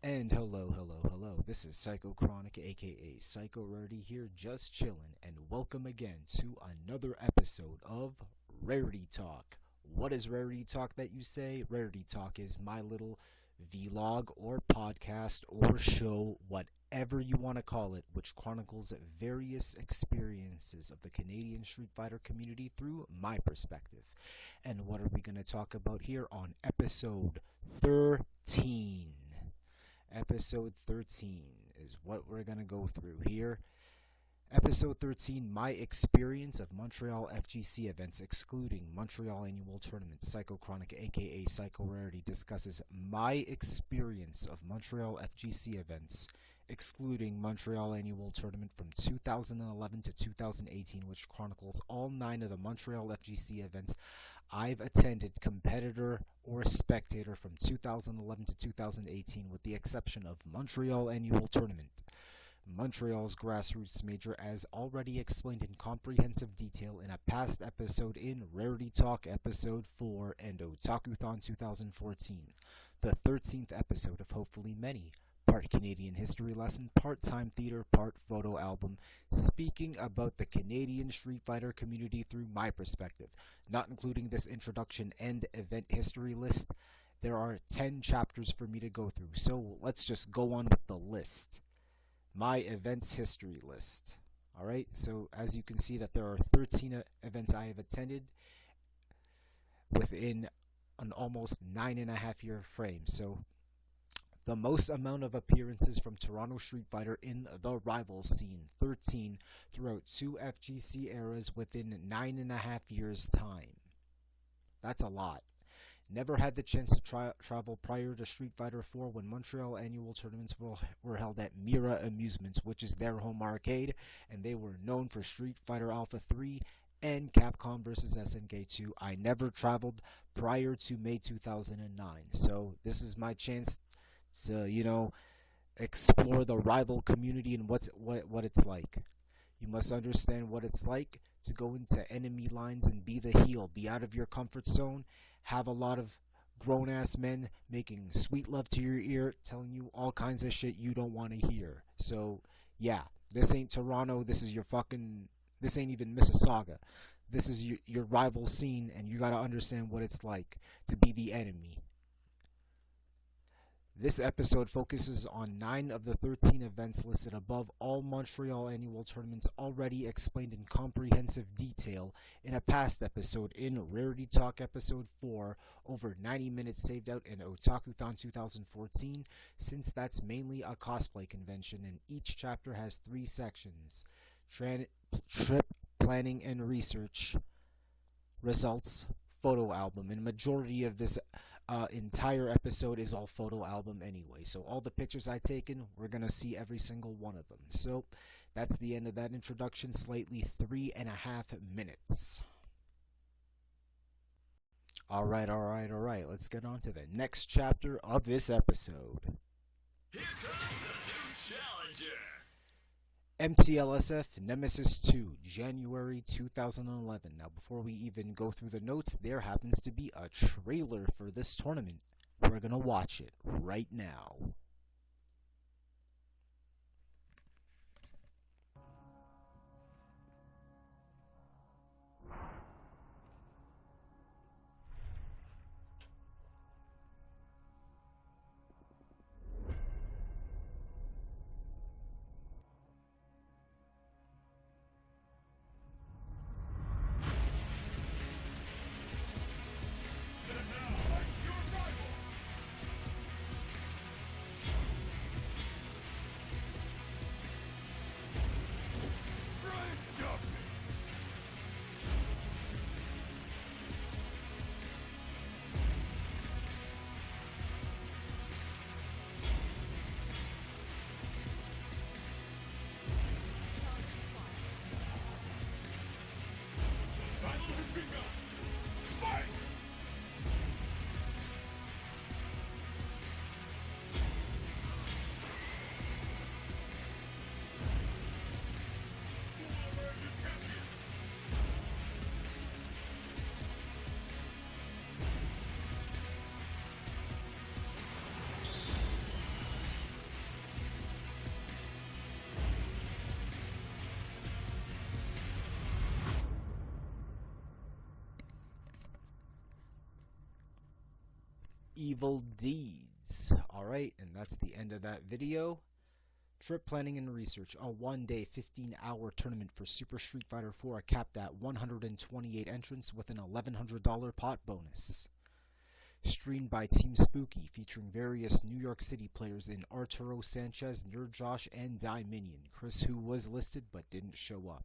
And hello. This is Psychochronic, aka Psychorarity here, just chillin', and welcome again to another episode of Rarity Talk. What is Rarity Talk that you say? Rarity Talk is my little vlog or podcast or show, whatever you want to call it, which chronicles various experiences of the Canadian Street Fighter community through my perspective. And what are we going to talk about here on episode 13? Episode 13 is what we're going to go through here. Episode 13, my experience of Montreal FGC events, excluding Montreal Annual Tournament. Psychochronic, aka Psychorarity, discusses my experience of Montreal FGC events, excluding Montreal Annual Tournament from 2011 to 2018, which chronicles all 9 of the Montreal FGC events I've attended, competitor or spectator, from 2011 to 2018, with the exception of Montreal Annual Tournament. Montreal's grassroots major, as already explained in comprehensive detail in a past episode in Rarity Talk episode 4 and Otakuthon 2014. The 13th episode of hopefully many. Part Canadian history lesson, part time theater, part photo album, speaking about the Canadian Street Fighter community through my perspective, not including this introduction and event history list. There are 10 chapters for me to go through, so let's just go on with the list. My events history list. Alright, so as you can see that there are 13 events I have attended within an almost 9.5 year frame. So the most amount of appearances from Toronto Street Fighter in the rival scene, 13 throughout 2 FGC eras within 9.5 years time. That's a lot. Never had the chance to travel prior to Street Fighter 4 when Montreal Annual Tournaments were held at Mira Amusements, which is their home arcade, and they were known for Street Fighter Alpha 3 and Capcom vs. SNK 2. I never traveled prior to May 2009, so this is my chance to, explore the rival community and what it's like. You must understand what it's like to go into enemy lines and be the heel, be out of your comfort zone, have a lot of grown-ass men making sweet love to your ear, telling you all kinds of shit you don't want to hear. So, yeah, this ain't Toronto, this ain't even Mississauga. This is your rival scene, and you gotta understand what it's like to be the enemy. This episode focuses on 9 of the 13 events listed above, all Montreal Annual Tournaments already explained in comprehensive detail in a past episode in Rarity Talk episode 4, over 90 minutes saved out in Otakuthon 2014, since that's mainly a cosplay convention, and each chapter has 3 sections: trip, planning and research, results, photo album, and majority of this entire episode is all photo album anyway. So all the pictures I've taken, we're going to see every single one of them. So that's the end of that introduction, slightly 3.5 minutes. Alright, let's get on to the next chapter of this episode. Here comes the new challenger. MTLSF Nemesis 2, January 2011. Now, before we even go through the notes, there happens to be a trailer for this tournament. We're going to watch it right now. evil deeds. Alright, and that's the end of that video. Trip planning and research. A one-day, 15-hour tournament for Super Street Fighter 4 capped at 128 entrants with an $1,100 pot bonus. Streamed by Team Spooky, featuring various New York City players in Arturo Sanchez, Nerd Josh, and Dominion. Chris, who was listed but didn't show up.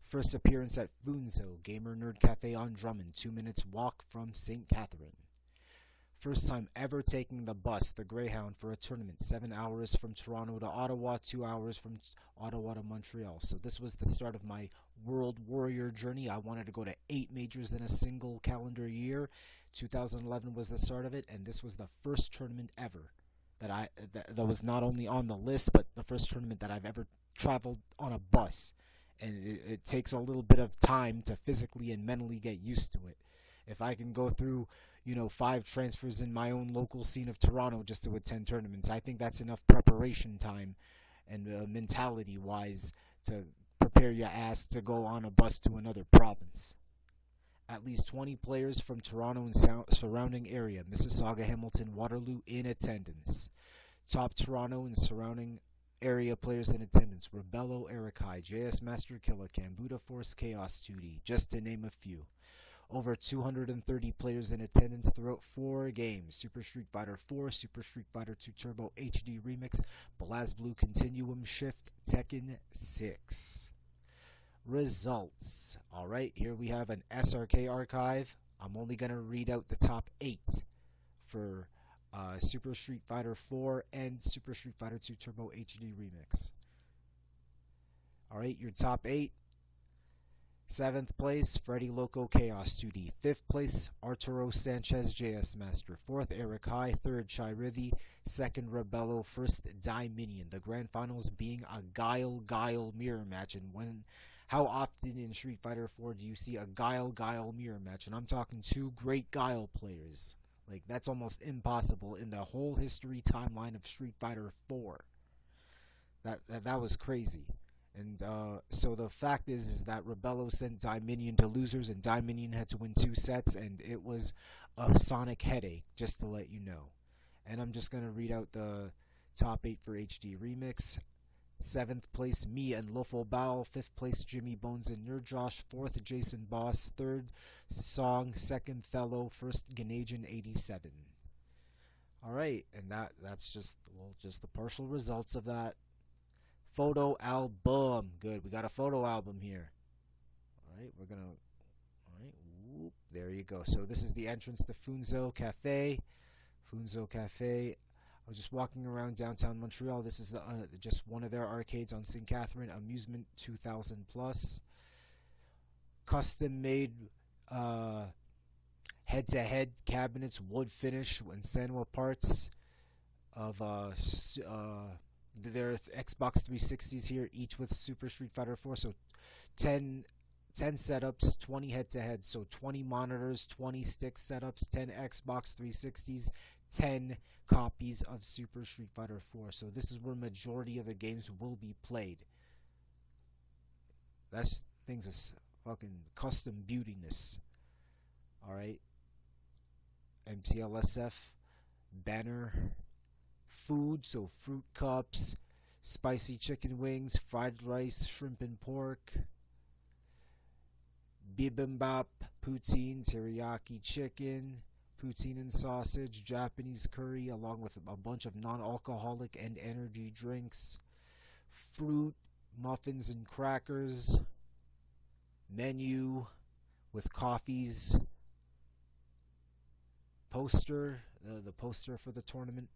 First appearance at Funzo, Gamer Nerd Cafe on Drummond, 2 minutes walk from St. Catherine. First time ever taking the bus, the Greyhound, for a tournament, 7 hours from Toronto to Ottawa, 2 hours from Ottawa to Montreal. So this was the start of my World Warrior journey. I wanted to go to 8 majors in a single calendar year. 2011 was the start of it, and this was the first tournament ever that was not only on the list, but the first tournament that I've ever traveled on a bus. And it takes a little bit of time to physically and mentally get used to it. If I can go through, 5 transfers in my own local scene of Toronto just to attend tournaments, I think that's enough preparation time and mentality-wise to prepare your ass to go on a bus to another province. At least 20 players from Toronto and surrounding area, Mississauga, Hamilton, Waterloo, in attendance. Top Toronto and surrounding area players in attendance: Rebello, Eric High, JS Master Killacan, Buddha Force, Chaos 2D, just to name a few. Over 230 players in attendance throughout 4 games: Super Street Fighter 4, Super Street Fighter 2 Turbo HD Remix, BlazBlue Continuum Shift, Tekken 6. Results. Alright, here we have an SRK archive. I'm only going to read out the top 8 for Super Street Fighter 4 and Super Street Fighter 2 Turbo HD Remix. Alright, your top 8. 7th place, Freddy Loco Chaos 2D. 5th place, Arturo Sanchez JS Master. 4th, Eric High. 3rd, Chai Rithi. 2nd, Rebello. 1st, Dominion. The grand finals being a Guile mirror match. And how often in Street Fighter 4 do you see a Guile mirror match? And I'm talking 2 great Guile players. Like, that's almost impossible in the whole history timeline of Street Fighter 4. That was crazy. And so the fact is that Rebello sent Dominion to losers, and Dominion had to win 2 sets, and it was a sonic headache, just to let you know. And I'm just going to read out the top 8 for HD Remix. 7th place, me and Lofo Bao. 5th place, Jimmy Bones and Nerd Josh. 4th, Jason Boss. 3rd, Song. 2nd, Thello. 1st, Ganagin 87. Alright, and that's just the partial results of that. Photo album. Good, we got a photo album here. Alright, whoop, there you go. So this is the entrance to Funzo Cafe. I was just walking around downtown Montreal. This is just one of their arcades on St. Catherine. Amusement 2000 plus. Custom made head-to-head cabinets, wood finish, and Sanwa parts of their Xbox 360s here, each with Super Street Fighter 4. So 10 setups, 20 head-to-head. So 20 monitors, 20 stick setups, 10 Xbox 360s, 10 copies of Super Street Fighter 4. So this is where majority of the games will be played. That's things is fucking custom beautiness. Alright. MTLSF banner. Food, so fruit cups, spicy chicken wings, fried rice, shrimp and pork, bibimbap, poutine, teriyaki chicken, poutine and sausage, Japanese curry, along with a bunch of non-alcoholic and energy drinks, fruit, muffins and crackers, menu with coffees, poster, the poster for the tournament.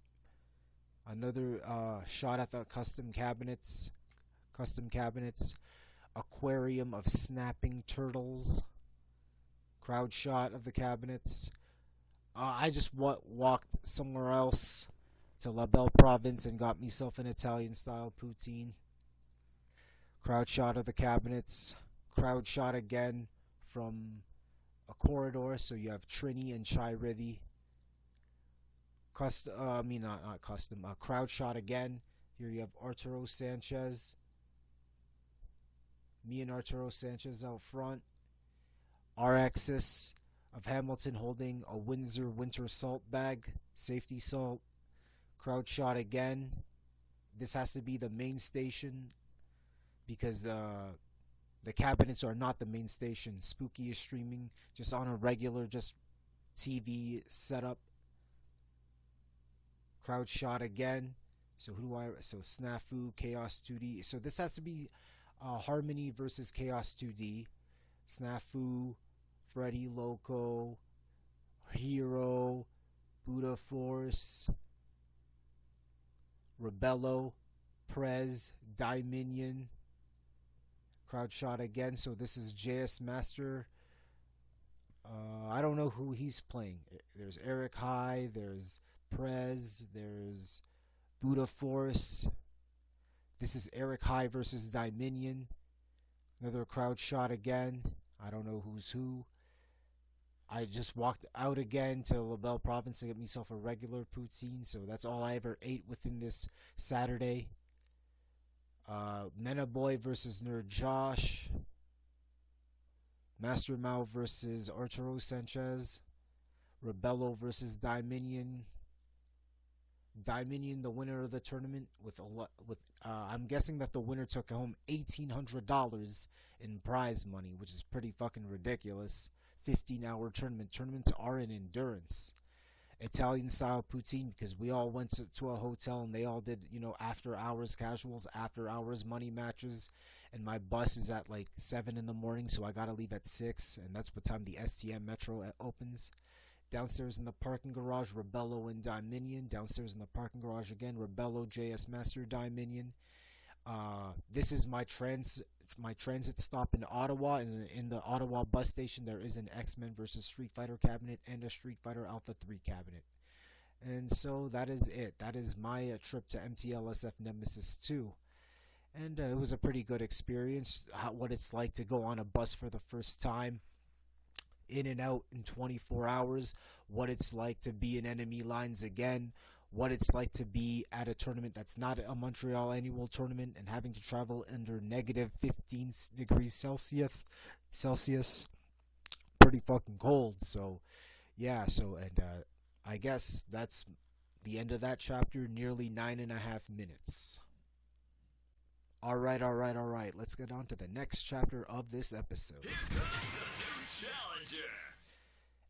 Another shot at the custom cabinets, aquarium of snapping turtles, crowd shot of the cabinets. I just walked somewhere else to La Belle Province and got myself an Italian-style poutine. Crowd shot of the cabinets, crowd shot again from a corridor, so you have Trini and Chai Rithi. Crowd shot again. Here you have Arturo Sanchez. Me and Arturo Sanchez out front. RXS of Hamilton holding a Windsor winter salt bag, safety salt. Crowd shot again. This has to be the main station because the cabinets are not the main station. Spooky is streaming just on a regular just TV setup. Crowd shot again. So Snafu, Chaos 2D. So this has to be Harmony versus Chaos 2D. Snafu, Freddy Loco, Hero, Buddha Force, Rebello, Prez, Dominion. Crowd shot again. So this is JS Master. I don't know who he's playing. There's Eric High, there's Prez, there's Buddha Force. This is Eric High versus Dominion. Another crowd shot again. I don't know who's who. I just walked out again to LaBelle Province to get myself a regular poutine, so that's all I ever ate within this Saturday. Mena Boy versus Nerd Josh. Master Mao versus Arturo Sanchez. Rebello versus Dominion. Dominion, the winner of the tournament, I'm guessing that the winner took home $1,800 in prize money, which is pretty fucking ridiculous. 15-hour tournament. Tournaments are an endurance. Italian style poutine, because we all went to a hotel and they all did, after hours casuals, after hours money matches, and my bus is at like 7 in the morning, so I gotta leave at 6, and that's what time the STM Metro opens. Downstairs in the parking garage, Rebello and Dominion. Downstairs in the parking garage again, Rebello, JS Master, Dominion. This is my transit stop in Ottawa. In the Ottawa bus station, there is an X-Men versus Street Fighter cabinet and a Street Fighter Alpha 3 cabinet. And so that is it. That is my trip to MTLSF Nemesis 2. And it was a pretty good experience. What it's like to go on a bus for the first time, in and out in 24 hours, what it's like to be in enemy lines again, what it's like to be at a tournament that's not a Montreal Annual Tournament and having to travel under negative 15 degrees Celsius. Pretty fucking cold. So, yeah, I guess that's the end of that chapter, nearly 9.5 minutes. Alright, let's get on to the next chapter of this episode. Here comes the new challenger.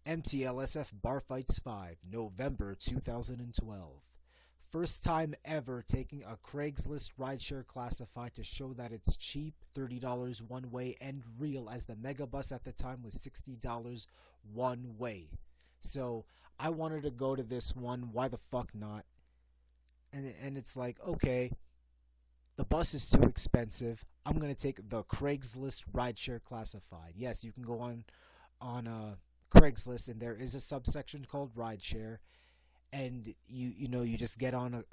MTLSF Barfights 5, November 2012. First time ever taking a Craigslist rideshare classified to show that it's cheap, $30 one way, and real, as the megabus at the time was $60 one way. So I wanted to go to this one, why the fuck not? And it's like, okay, the bus is too expensive. I'm going to take the Craigslist rideshare classified. Yes, you can go on Craigslist, and there is a subsection called rideshare, and you just get on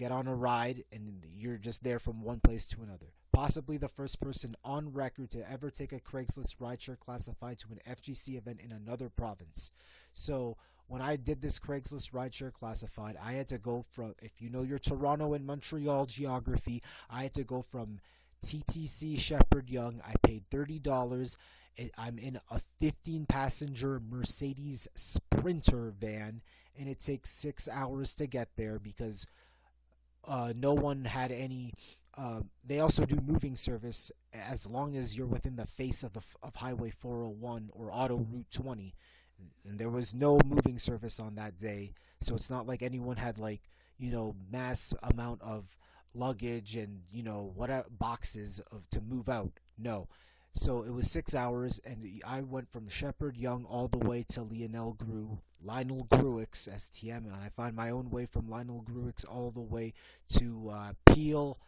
a ride, and you're just there from one place to another. Possibly the first person on record to ever take a Craigslist rideshare classified to an FGC event in another province. So when I did this Craigslist rideshare classified, I had to go from, if you know your Toronto and Montreal geography, I had to go from TTC Shepherd Young. I paid $30. I'm in a 15-passenger Mercedes Sprinter van, and it takes 6 hours to get there because no one had any. They also do moving service as long as you're within the face of Highway 401 or Auto Route 20. And there was no moving service on that day, so it's not like anyone had mass amount of luggage and whatever boxes to move out. No. So it was 6 hours, and I went from Shepherd Young all the way to Lionel Gruix STM, and I found my own way from Lionel Gruix all the way to Peel,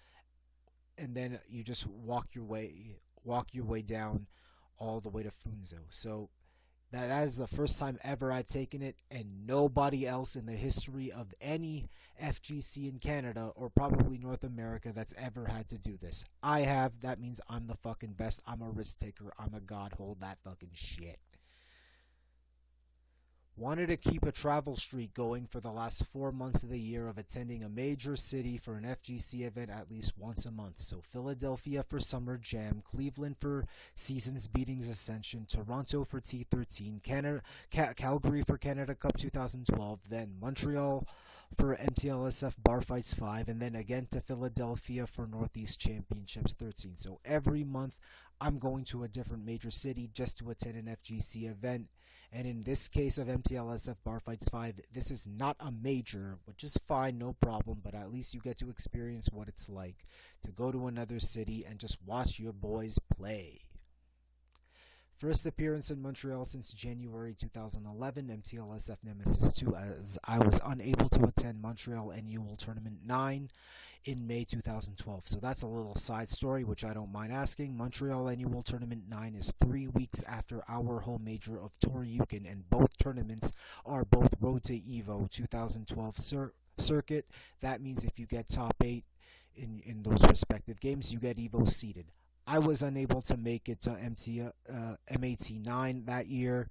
and then you just walk your way down all the way to Funzo. So that is the first time ever I've taken it, and nobody else in the history of any FGC in Canada or probably North America that's ever had to do this. I have. That means I'm the fucking best. I'm a risk taker. I'm a god. Hold that fucking shit. Wanted to keep a travel streak going for the last 4 months of the year of attending a major city for an FGC event at least once a month. So Philadelphia for Summer Jam, Cleveland for Seasons Beatings Ascension, Toronto for T13, Calgary for Canada Cup 2012, then Montreal for MTLSF Barfights 5, and then again to Philadelphia for Northeast Championships 13. So every month I'm going to a different major city just to attend an FGC event. And in this case of MTLSF Barfights 5, this is not a major, which is fine, no problem, but at least you get to experience what it's like to go to another city and just watch your boys play. First appearance in Montreal since January 2011, MTLSF Nemesis 2, as I was unable to attend Montreal Annual Tournament 9 in May 2012. So that's a little side story, which I don't mind asking. Montreal Annual Tournament 9 is 3 weeks after our home major of Toryukin, and both tournaments are both Road to Evo 2012 circuit. That means if you get top 8 in those respective games, you get Evo seeded. I was unable to make it to MAT9 that year,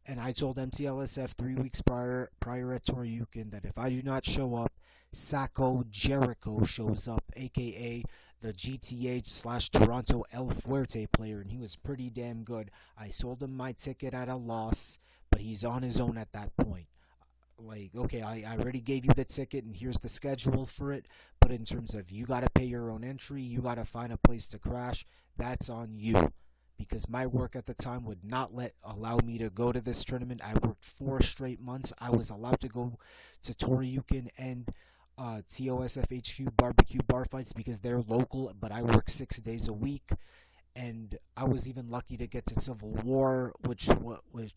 and I told MTLSF 3 weeks prior at Toryukin that if I do not show up, Sacco Jericho shows up, aka the GTA/Toronto El Fuerte player, and he was pretty damn good. I sold him my ticket at a loss, but he's on his own at that point. Like, okay, I already gave you the ticket and here's the schedule for it, but in terms of you gotta pay your own entry, you gotta find a place to crash, that's on you. Because my work at the time would not allow me to go to this tournament. I worked 4 straight months. I was allowed to go to Toryukin and TOSF HQ Barbecue Barfights because they're local, but I work 6 days a week. And I was even lucky to get to Civil War, which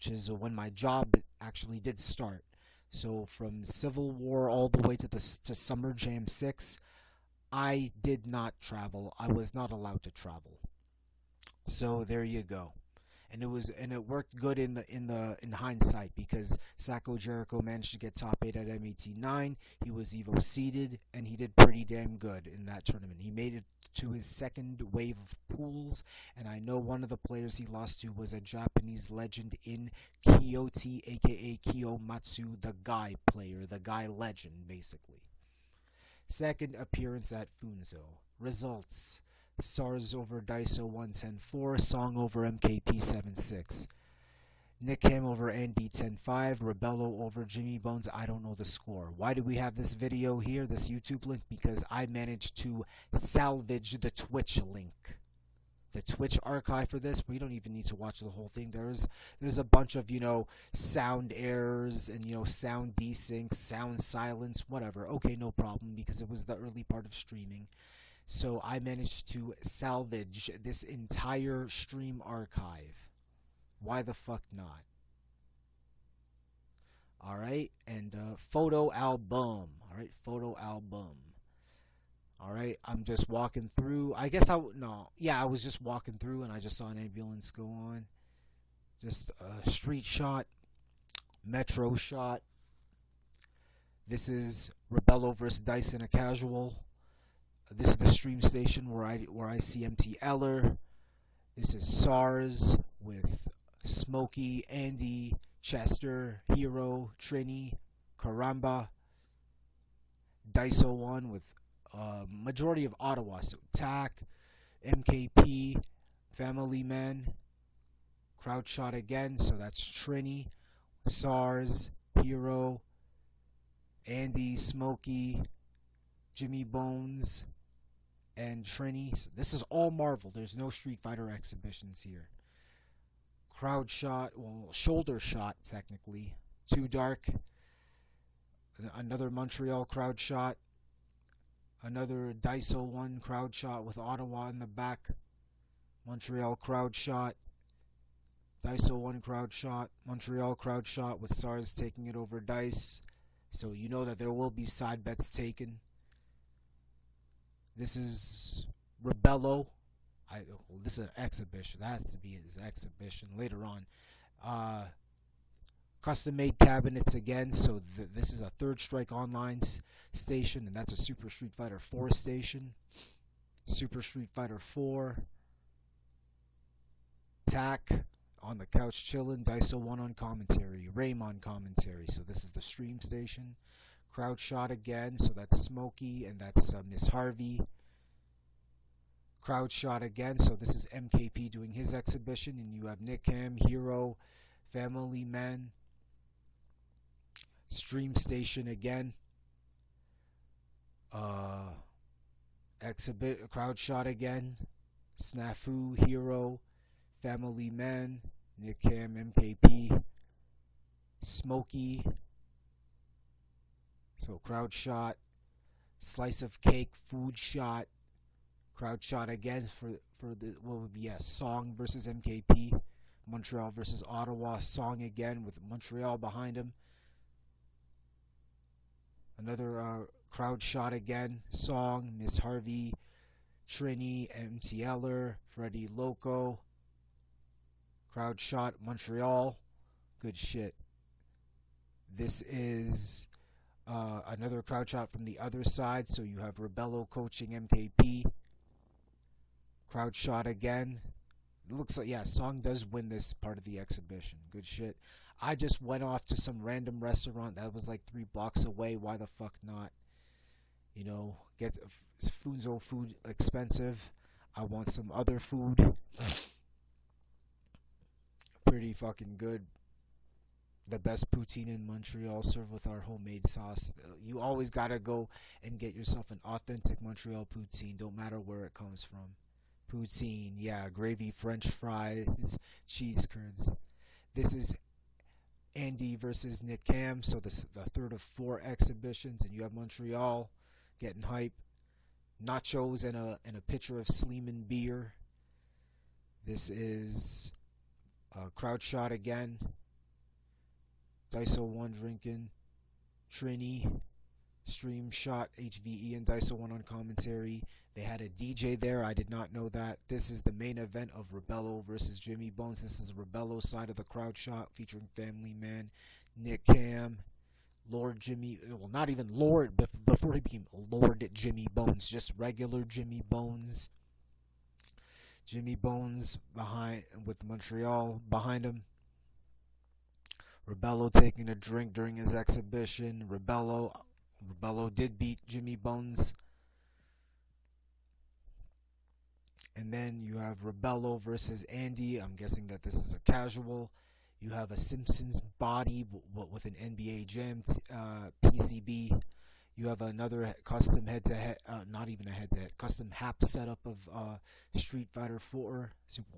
is when my job actually did start. So from Civil War all the way to Summer Jam 6, I did not travel. I was not allowed to travel. So there you go. And it worked good in hindsight, because Sacco Jericho managed to get top 8 at MAT9. He was Evo seeded, and he did pretty damn good in that tournament. He made it to his second wave of pools, and I know one of the players he lost to was a Japanese legend in Kiyoti, aka Kiyomatsu, the guy player, the guy legend, basically. Second appearance at Funzo. Results: SARS over Daiso 110-4, Song over MKP 7-6. Nick Ham over Andy 10-5, Rebello over Jimmy Bones, I don't know the score. Why do we have this video here, this YouTube link? Because I managed to salvage the Twitch link. The Twitch archive for this, we don't even need to watch the whole thing. There's a bunch of, sound errors and, sound desyncs, sound silence, whatever. Okay, no problem, because it was the early part of streaming. So I managed to salvage this entire stream archive. Why the fuck not? Alright, and photo album. Alright, photo album. Alright, I'm just walking through. I was just walking through and I just saw an ambulance go on. Just a street shot, metro shot. This is Rebello vs. Dice in a casual. This is the stream station where I see MT Eller. This is SARS with Smokey, Andy, Chester, Hero, Trini, Karamba. Daiso 1 with majority of Ottawa. So TAC, MKP, Family Man. Crowd shot again, so that's Trini, SARS, Hero, Andy, Smokey, Jimmy Bones, and Trini. So this is all Marvel. There's no Street Fighter exhibitions here. Crowd shot, well, shoulder shot technically. Too Dark. Another Montreal crowd shot. Another Daiso 1 crowd shot with Ottawa in the back. Montreal crowd shot. Daiso 1 crowd shot. Montreal crowd shot with SARS taking it over Dice. So you know that there will be side bets taken. This is Rebello. This is an exhibition. That has to be his exhibition later on. Custom-made cabinets again. So this is a Third Strike Online station, and that's a Super Street Fighter 4 station. Super Street Fighter 4. TAC on the couch chilling. Daiso 1 on commentary. Raymond commentary. So this is the stream station. Crowd shot again. So that's Smokey and that's Miss Harvey. Crowd shot again. So this is MKP doing his exhibition. And you have Nick Ham, Hero, Family Man. Stream station again. Exhibit crowd shot again. Snafu, Hero, Family Man, Nick Ham, MKP, Smokey. So crowd shot. Slice of cake, food shot. Crowd shot again for the what would be a Song versus MKP. Montreal versus Ottawa. Song again with Montreal behind him. Another crowd shot again. Song, Miss Harvey, Trini, MTLer, Freddie Loco. Crowd shot, Montreal. Good shit. This is another crowd shot from the other side. So you have Rebello coaching MKP. Crowd shot again. It looks like, yeah, Song does win this part of the exhibition. Good shit. I just went off to some random restaurant that was like 3 blocks away. Why the fuck not? You know, get Funzo food expensive. I want some other food. Pretty fucking good. The best poutine in Montreal, served with our homemade sauce. You always gotta go and get yourself an authentic Montreal poutine. Don't matter where it comes from. Poutine, yeah, gravy, French fries, cheese curds. This is Andy versus Nick Cam. So this is the third of 4 exhibitions, and you have Montreal getting hype. Nachos and a pitcher of Sleeman beer. This is a crowd shot again. Daiso 1 drinking. Trini. Stream shot HVE and Daiso 1 on commentary. They had a DJ there. I did not know that. This is the main event of Rebello versus Jimmy Bones. This is Rebello side of the crowd shot featuring Family Man, Nick Cam, Lord Jimmy. Well, not even Lord. Before he became Lord Jimmy Bones. Just regular Jimmy Bones. Jimmy Bones behind with Montreal behind him. Rebello taking a drink during his exhibition. Rebello did beat Jimmy Bones. And then you have Rebello versus Andy. I'm guessing that this is a casual. You have a Simpsons body with an NBA Jam PCB. You have another custom head-to-head, not even a head-to-head, custom hap setup of Street Fighter 4,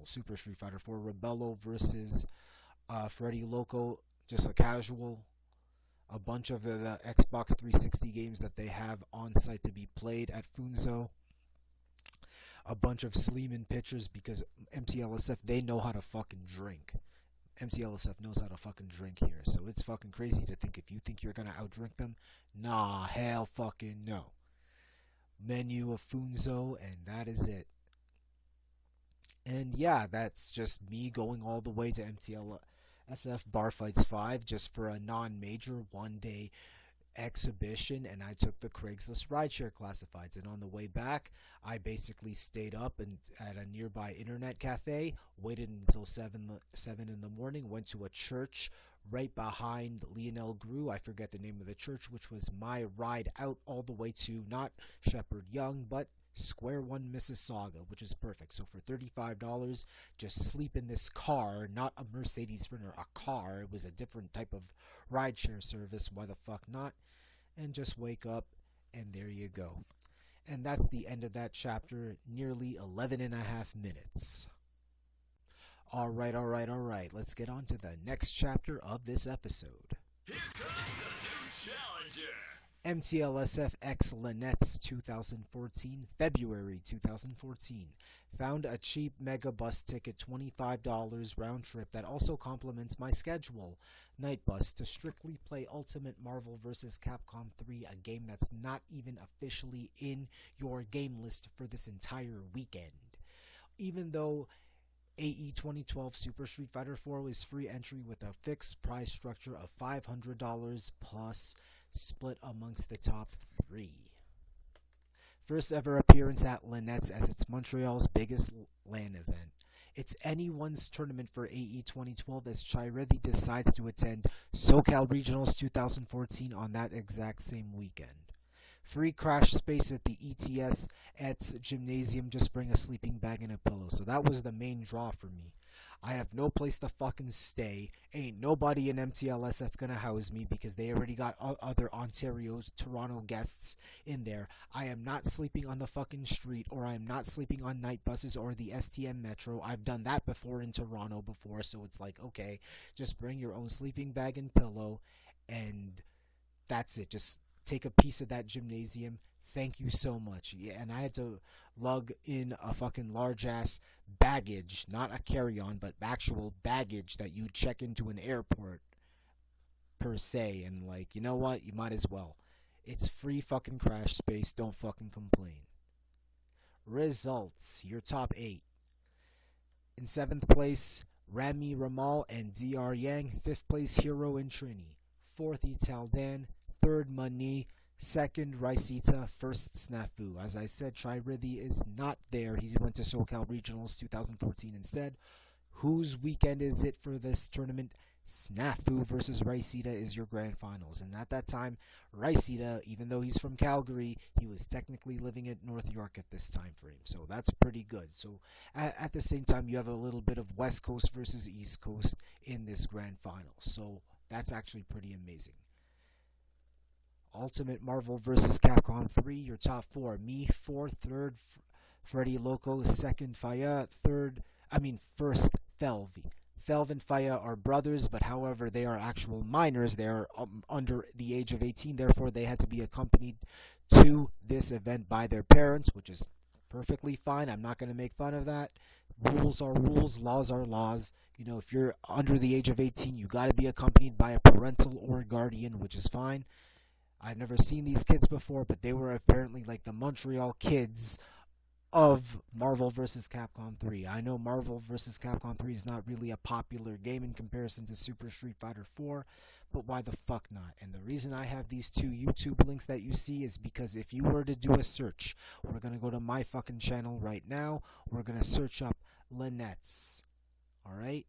Super Street Fighter 4. Rebello versus Freddie Loco, just a casual. A bunch of the Xbox 360 games that they have on site to be played at Funzo. A bunch of Sleeman pitchers because MTLSF, they know how to fucking drink. MTLSF knows how to fucking drink here. So it's fucking crazy to think if you think you're going to outdrink them. Nah, hell fucking no. Menu of Funzo, and that is it. And yeah, that's just me going all the way to MTLSF Barfights 5 just for a non-major one-day exhibition, and I took the Craigslist rideshare classifieds, and on the way back I basically stayed up and at a nearby internet cafe, waited until 7 in the morning, went to a church right behind Lionel Grew. I forget the name of the church, which was my ride out all the way to not Shepherd Young but Square One, Mississauga, which is perfect. So for $35, just sleep in this car, not a Mercedes Sprinter, a car. It was a different type of rideshare service. Why the fuck not? And just wake up, and there you go. And that's the end of that chapter, nearly 11 and a half minutes. All right. Let's get on to the next chapter of this episode. Here comes a new challenger. MTLSF X LanETS 2014, February 2014. Found a cheap mega bus ticket, $25 round trip, that also complements my schedule. Night bus to strictly play Ultimate Marvel vs. Capcom 3, a game that's not even officially in your game list for this entire weekend. Even though AE 2012 Super Street Fighter 4 was free entry with a fixed price structure of $500 plus, split amongst the top 3. First ever appearance at LanETS, as it's Montreal's biggest LAN event. It's anyone's tournament for AE 2012 as Chiredi decides to attend SoCal Regionals 2014 on that exact same weekend. Free crash space at the ETS gymnasium. Just bring a sleeping bag and a pillow. So that was the main draw for me. I have no place to fucking stay. Ain't nobody in MTLSF gonna house me because they already got other Ontario, Toronto guests in there. I am not sleeping on the fucking street, or I am not sleeping on night buses or the STM Metro. I've done that before in Toronto before, so it's like, okay, just bring your own sleeping bag and pillow, and that's it. Just take a piece of that gymnasium. Thank you so much. Yeah, and I had to lug in a fucking large ass baggage, not a carry on, but actual baggage that you check into an airport per se. And like, you know what? You might as well. It's free fucking crash space. Don't fucking complain. Results. Your top 8. In 7th place, Rami Ramal and DR Yang. 5th place, Hero and Trini. 4th, Ital Dan. 3rd, Mani. 2nd, Raisita. 1st, Snafu. As I said, Chiridi is not there. He went to SoCal Regionals 2014 instead. Whose weekend is it for this tournament? Snafu versus Raisita is your grand finals. And at that time, Raisita, even though he's from Calgary, he was technically living at North York at this time frame. So that's pretty good. So at the same time, you have a little bit of West Coast versus East Coast in this grand final. So that's actually pretty amazing. Ultimate Marvel vs. Capcom 3, your top 4. Me, 4th, 3rd, Freddy Loco, 2nd, Faya, 1st, Thelvi. Thelv and Faya are brothers, but however, they are actual minors. They are under the age of 18, therefore they had to be accompanied to this event by their parents, which is perfectly fine. I'm not going to make fun of that. Rules are rules, laws are laws. You know, if you're under the age of 18, you got to be accompanied by a parental or guardian, which is fine. I've never seen these kids before, but they were apparently like the Montreal kids of Marvel vs. Capcom 3. I know Marvel vs. Capcom 3 is not really a popular game in comparison to Super Street Fighter 4, but why the fuck not? And the reason I have these 2 YouTube links that you see is because if you were to do a search, we're going to go to my fucking channel right now, we're going to search up LanETS. Alright?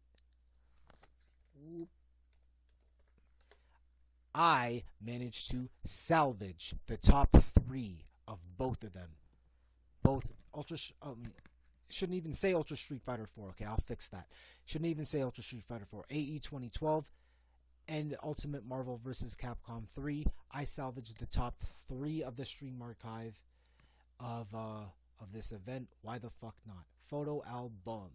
I managed to salvage the top 3 of both of them. Both shouldn't even say Ultra Street Fighter 4. Okay, I'll fix that. Shouldn't even say Ultra Street Fighter 4. AE 2012 and Ultimate Marvel vs. Capcom 3. I salvaged the top 3 of the stream archive of this event. Why the fuck not? Photo album.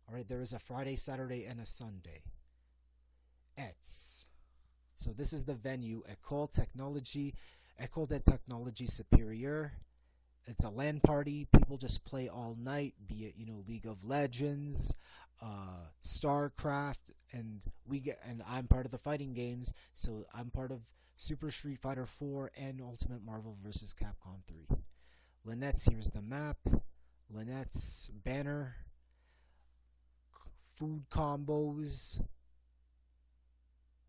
Alright, there is a Friday, Saturday, and a Sunday. ETS. So this is the venue, École de Technologie Supérieure. It's a LAN party. People just play all night, be it, League of Legends, StarCraft, and I'm part of the fighting games, so I'm part of Super Street Fighter 4 and Ultimate Marvel vs. Capcom 3. LanETS, here's the map. LanETS banner. Food combos.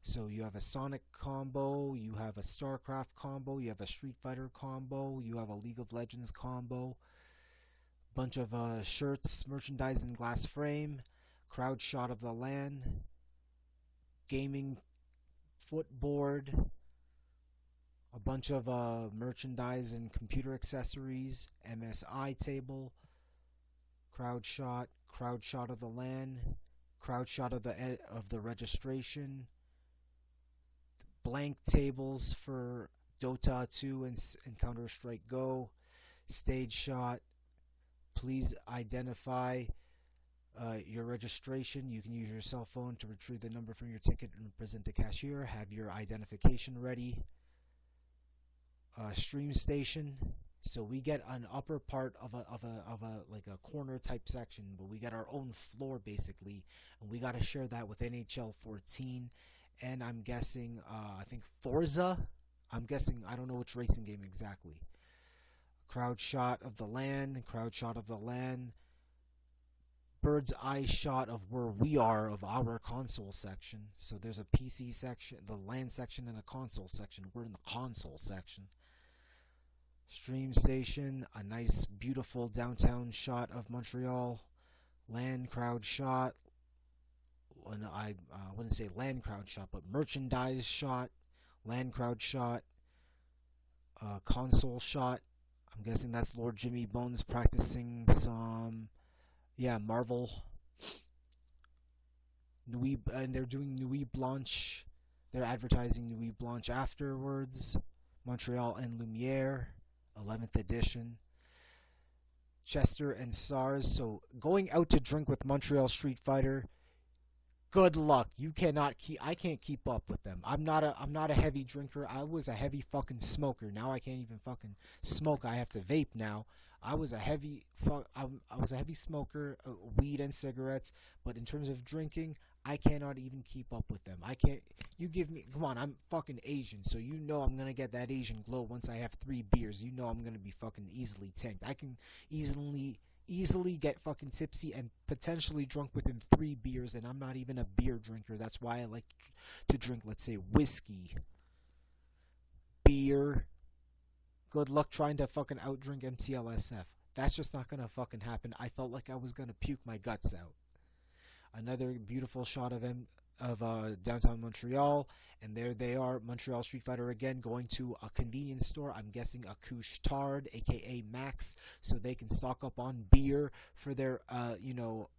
So you have a Sonic combo, you have a StarCraft combo, you have a Street Fighter combo, you have a League of Legends combo, bunch of shirts, merchandise in glass frame, crowd shot of the LAN, gaming footboard, a bunch of merchandise and computer accessories, MSI table, crowd shot of the LAN, crowd shot of the registration, blank tables for Dota 2 and Counter-Strike Go, stage shot. Please identify your registration. You can use your cell phone to retrieve the number from your ticket and present the cashier. Have your identification ready. Stream station. So we get an upper part of a corner type section, but we get our own floor basically, and we got to share that with NHL 14. And I'm guessing, I think Forza. I don't know which racing game exactly. Crowd shot of the LAN. Bird's eye shot of where we are, of our console section. So there's a PC section, the LAN section, and a console section. We're in the console section. Stream station, a nice, beautiful downtown shot of Montreal. LAN crowd shot. And I wouldn't say LAN crowd shot, but merchandise shot, LAN crowd shot, console shot. I'm guessing that's Lord Jimmy Bones practicing some, Marvel. Nuit, and they're doing Nuit Blanche. They're advertising Nuit Blanche afterwards. Montreal and Lumiere, 11th edition. Chester and SARS. So going out to drink with Montreal Street Fighter. Good luck. I can't keep up with them. I'm not a heavy drinker. I was a heavy fucking smoker. Now I can't even fucking smoke. I have to vape now. I was a heavy smoker, weed and cigarettes, but in terms of drinking, I cannot even keep up with them. I can't. You give me, come on, I'm fucking Asian, so you know I'm gonna get that Asian glow once I have 3 beers. You know I'm gonna be fucking easily tanked. I can easily get fucking tipsy and potentially drunk within 3 beers, and I'm not even a beer drinker. That's why I like to drink, let's say, whiskey, beer. Good luck trying to fucking outdrink MTLSF. That's just not gonna fucking happen. I felt like I was gonna puke my guts out. Another beautiful shot of downtown Montreal, and there they are, Montreal Street Fighter again, going to a convenience store. I'm guessing a Couche Tard, aka Max, so they can stock up on beer for their,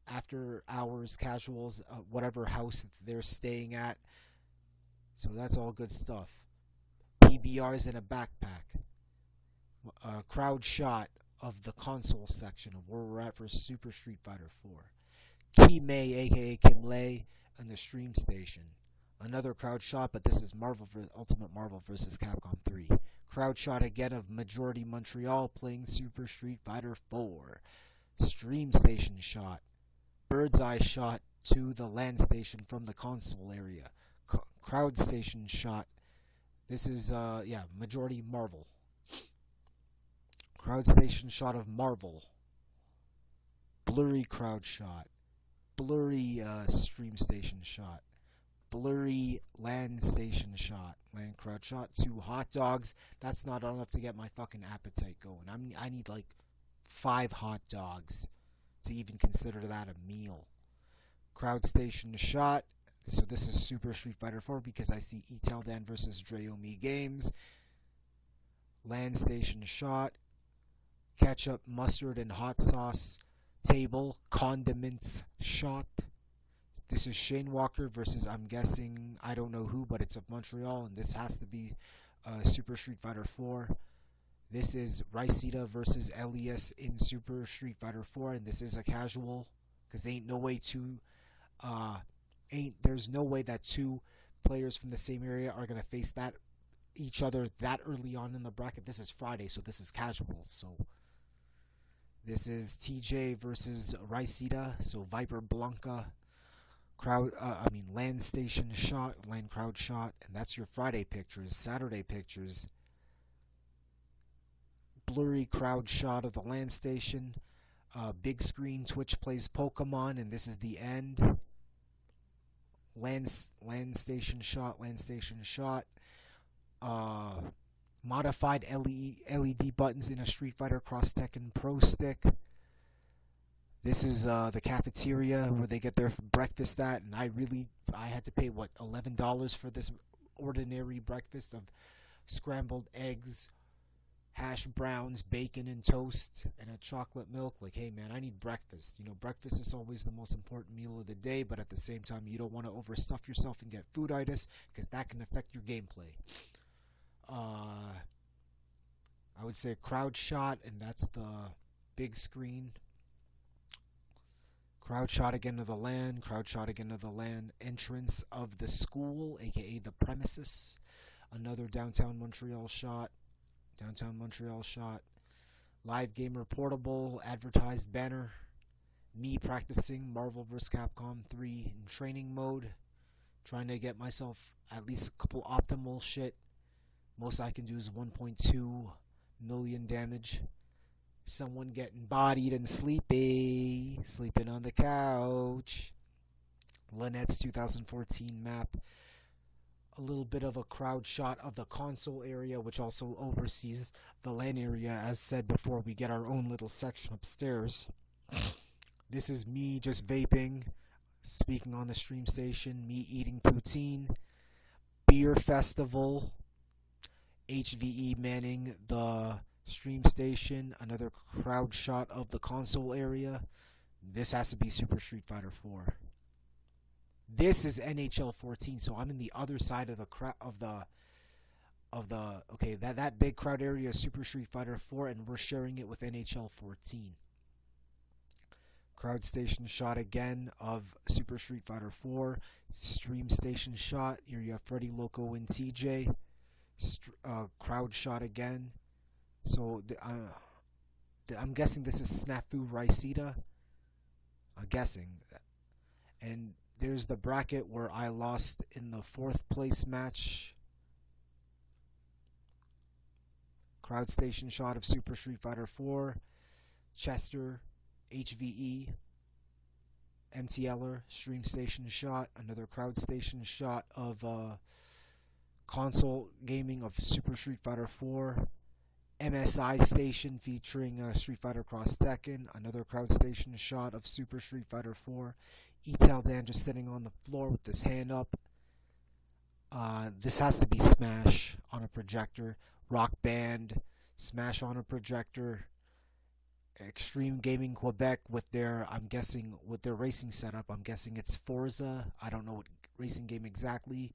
after hours casuals, whatever house they're staying at. So that's all good stuff. PBRs in a backpack. Crowd shot of the console section of where we're at for Super Street Fighter 4. Kimei, aka Kim Lei, and the stream station. Another crowd shot, but this is Ultimate Marvel vs. Capcom 3. Crowd shot again of Majority Montreal playing Super Street Fighter 4. Stream station shot. Bird's eye shot to the LAN station from the console area. Crowd station shot. This is, Majority Marvel. Crowd station shot of Marvel. Blurry crowd shot. Blurry stream station shot. Blurry LAN station shot. LAN crowd shot. 2 hot dogs. That's not enough to get my fucking appetite going. I need like 5 hot dogs to even consider that a meal. Crowd station shot. So this is Super Street Fighter 4 because I see Eteldan versus Drayomi Games. LAN station shot. Ketchup, mustard, and hot sauce table. Condiments shot. This is Shane Walker versus, I'm guessing, I don't know who, but it's of Montreal, and this has to be Super Street Fighter 4. This is Riceta versus Elias in Super Street Fighter 4, and this is a casual, because there's no way that 2 players from the same area are gonna face each other that early on in the bracket. This is Friday, so this is casual. So this is TJ versus Riceta, so Viper Blanca. LAN station shot, LAN crowd shot, and that's your Friday pictures. Saturday pictures. Blurry crowd shot of the LAN station. Big screen Twitch plays Pokemon, and this is the end. LAN station shot, LAN station shot. Modified LED buttons in a Street Fighter Cross Tekken Pro Stick. This is the cafeteria where they get their breakfast at, and I had to pay $11 for this ordinary breakfast of scrambled eggs, hash browns, bacon and toast, and a chocolate milk. Like, hey man, I need breakfast. Breakfast is always the most important meal of the day, but at the same time, you don't want to overstuff yourself and get fooditis, because that can affect your gameplay. I would say crowd shot, and that's the big screen. Crowd shot again to the LAN. Crowd shot again to the LAN entrance of the school, aka the premises. Another downtown Montreal shot. Live Gamer Portable advertised banner. Me practicing Marvel vs. Capcom 3 in training mode. Trying to get myself at least a couple optimal shit. Most I can do is 1.2 million damage. Someone getting bodied and sleeping on the couch. LanETS 2014 map. A little bit of a crowd shot of the console area, which also oversees the LAN area. As said before, we get our own little section upstairs. This is me just vaping, speaking on the stream station, me eating poutine, beer festival, HVE manning the stream station, another crowd shot of the console area. This has to be Super Street Fighter 4. This is NHL 14, so I'm in the other side of the okay, that big crowd area is Super Street Fighter 4, and we're sharing it with NHL 14. Crowd station shot again of Super Street Fighter 4. Stream station shot. Here you have Freddy Loco and TJ. Crowd shot again. So I'm guessing this is Snafu Raisita. I'm guessing. And there's the bracket where I lost in the 4th place match. Crowd station shot of Super Street Fighter 4. Chester, HVE, MTLer, stream station shot. Another crowd station shot of console gaming of Super Street Fighter 4. MSI station featuring Street Fighter Cross Tekken. Another crowd station shot of Super Street Fighter 4. Etaldan just sitting on the floor with his hand up. This has to be Smash on a projector. Rock Band, Smash on a projector. Extreme Gaming Quebec with their, I'm guessing, with their racing setup. I'm guessing it's Forza. I don't know what racing game exactly.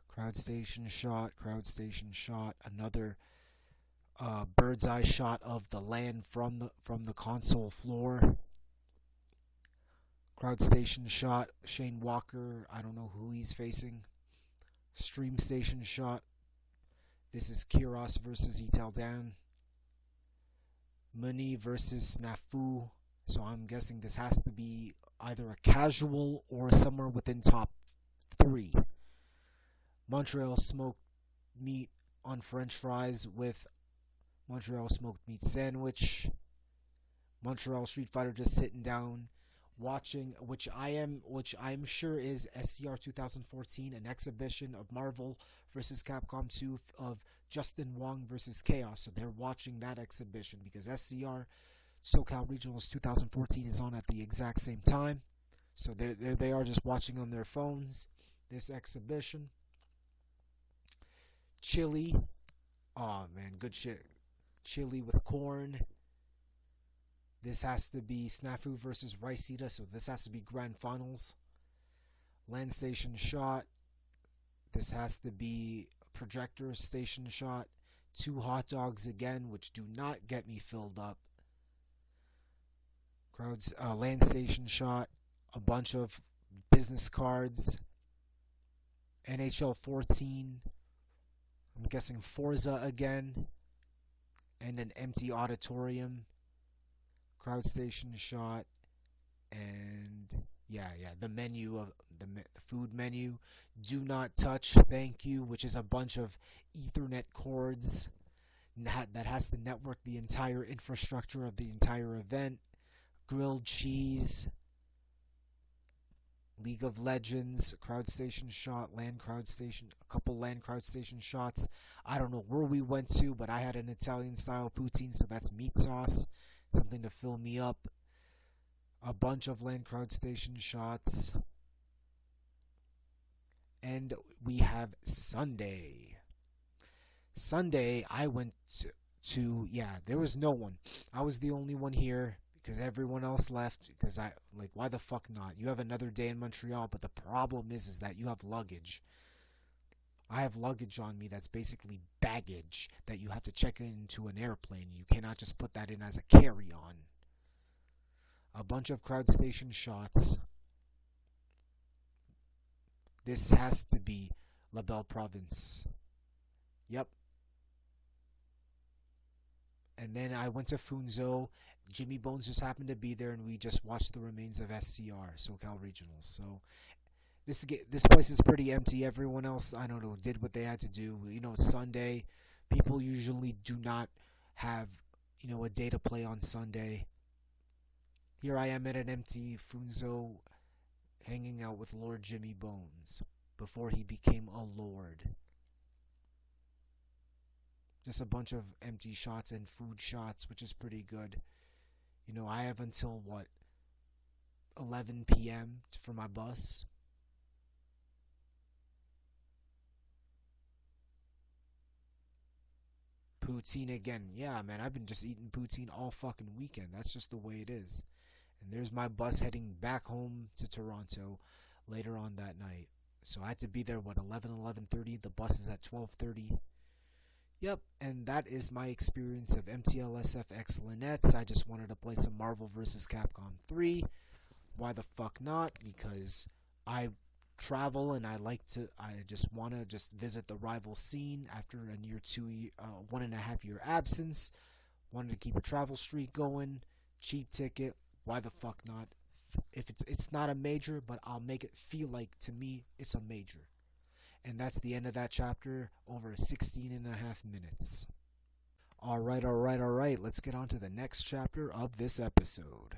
Crowd station shot. Crowd station shot. Another bird's eye shot of the land from the console floor. Crowd station shot. Shane Walker. I don't know who he's facing. Stream station shot. This is Kiros versus Etaldan. Muni versus Snafu. So I'm guessing this has to be either a casual or somewhere within top 3. Montreal smoked meat on French fries with Montreal smoked meat sandwich. Montreal Street Fighter just sitting down watching, which I'm sure is SCR 2014, an exhibition of Marvel versus Capcom 2 of Justin Wong versus Chaos. So they're watching that exhibition because SCR SoCal Regionals 2014 is on at the exact same time. So they are just watching on their phones this exhibition. Chili, oh man, good shit. Chili with corn. This has to be Snafu versus Raisita, so this has to be grand finals. Land station shot. This has to be projector station shot. 2 hot dogs again, which do not get me filled up. Crowds, land station shot. A bunch of business cards. NHL 14. I'm guessing Forza again. And an empty auditorium. Crowd station shot, and the menu of the food menu. Do not touch, thank you, which is a bunch of Ethernet cords that has to network the entire infrastructure of the entire event. Grilled cheese, League of Legends, crowd station shot, a couple land crowd station shots. I don't know where we went to, but I had an Italian style poutine, so that's meat sauce. Something to fill me up. A bunch of land crowd station shots. And we have Sunday. Sunday, I went to there was no one. I was the only one here because everyone else left. Because why the fuck not? You have another day in Montreal, but the problem is that you have luggage. I have luggage on me that's basically baggage that you have to check into an airplane. You cannot just put that in as a carry-on. A bunch of crowd station shots. This has to be La Belle Province. Yep. And then I went to Funzo. Jimmy Bones just happened to be there, and we just watched the remains of SCR, SoCal Regionals. So this place is pretty empty. Everyone else, I don't know, did what they had to do. You know, it's Sunday. People usually do not have, a day to play on Sunday. Here I am at an empty Funzo hanging out with Lord Jimmy Bones before he became a lord. Just a bunch of empty shots and food shots, which is pretty good. I have until 11 p.m. for my bus. Poutine again. Yeah, man, I've been just eating poutine all fucking weekend. That's just the way it is. And there's my bus heading back home to Toronto later on that night. So I had to be there, 11:30. The bus is at 12:30. Yep, and that is my experience of MTLSF X LanETS. I just wanted to play some Marvel vs. Capcom 3. Why the fuck not? Because I travel and I just want to just visit the rival scene after a near 1.5 year absence. Wanted to keep a travel streak going. Cheap ticket. Why the fuck not? If it's not a major, but I'll make it feel like, to me, it's a major. And that's the end of that chapter, over 16.5 minutes. Alright, let's get on to the next chapter of this episode.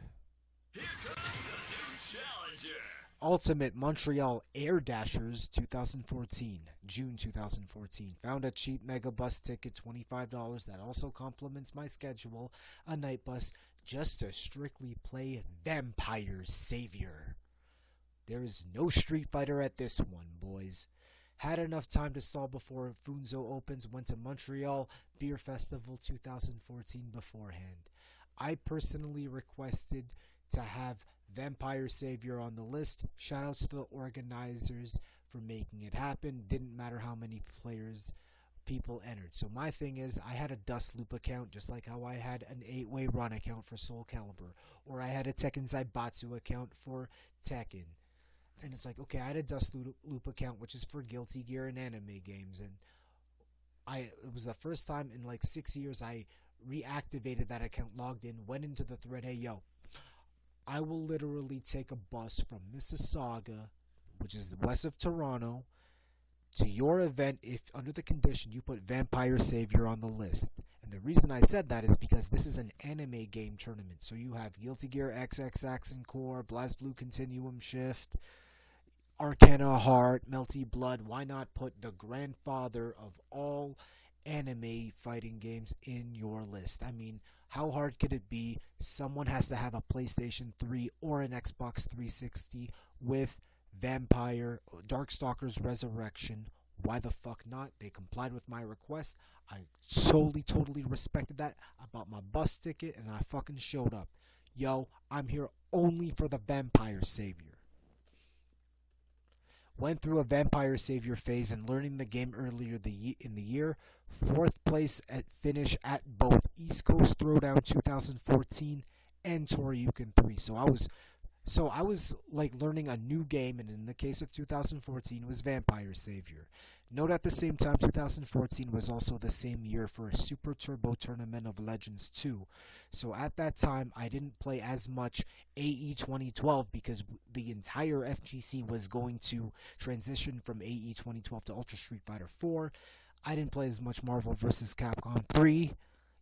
Here comes the new challenger. Ultimate Montreal Air Dashers 2014, June 2014. Found a cheap mega bus ticket, $25, that also complements my schedule, a night bus, just to strictly play Vampire Savior. There is no Street Fighter at this one, boys. Had enough time to stall before Funzo opens, went to Montreal Beer Festival 2014 beforehand. I personally requested to have Vampire Savior on the list. Shoutouts to the organizers for making it happen. Didn't matter how many people entered. So my thing is, I had a Dust Loop account, just like how I had an 8-way run account for Soul Calibur, or I had a Tekken Zaibatsu account for Tekken. And it's like, okay, I had a Dust Loop account, which is for Guilty Gear and anime games, and it was the first time in like 6 years I reactivated that account, logged in, went into the thread, hey, yo, I will literally take a bus from Mississauga, which is west of Toronto, to your event if, under the condition, you put Vampire Savior on the list. And the reason I said that is because this is an anime game tournament. So you have Guilty Gear XX Accent Core, BlazBlue Continuum Shift, Arcana Heart, Melty Blood. Why not put the grandfather of all anime fighting games in your list? I mean, how hard could it be? Someone has to have a PlayStation 3 or an Xbox 360 with Vampire, Darkstalkers Resurrection. Why the fuck not? They complied with my request. I totally respected that. I bought my bus ticket and I fucking showed up. Yo, I'm here only for the Vampire Savior. Went through a Vampire Savior phase and learning the game earlier in the year. 4th place at finish at both East Coast Throwdown 2014 and Toryuken 3. So I was like learning a new game, and in the case of 2014 it was Vampire Savior. Note at the same time, 2014 was also the same year for a Super Turbo Tournament of Legends 2. So at that time, I didn't play as much AE 2012 because the entire FGC was going to transition from AE 2012 to Ultra Street Fighter 4. I didn't play as much Marvel vs. Capcom 3,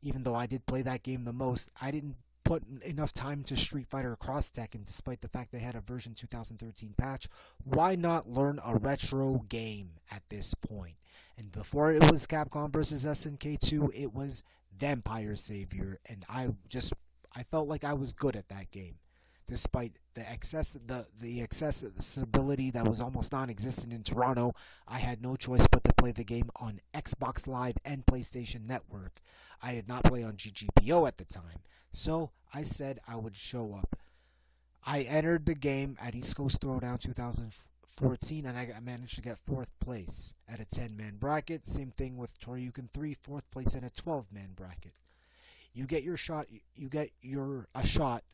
even though I did play that game the most. I didn't put enough time to Street Fighter Cross Tekken, despite the fact they had a version 2013 patch. Why not learn a retro game at this point? And before it was Capcom vs. SNK 2, it was Vampire Savior, and I felt like I was good at that game, despite the accessibility that was almost non-existent in Toronto. I had no choice but to play the game on Xbox Live and PlayStation Network. I did not play on GGPO at the time, so I said I would show up. I entered the game at East Coast Throwdown 2014, and I managed to get 4th place at a 10-man bracket. Same thing with Toryuken 3, 4th place in a 12-man bracket. You get your shot. A shot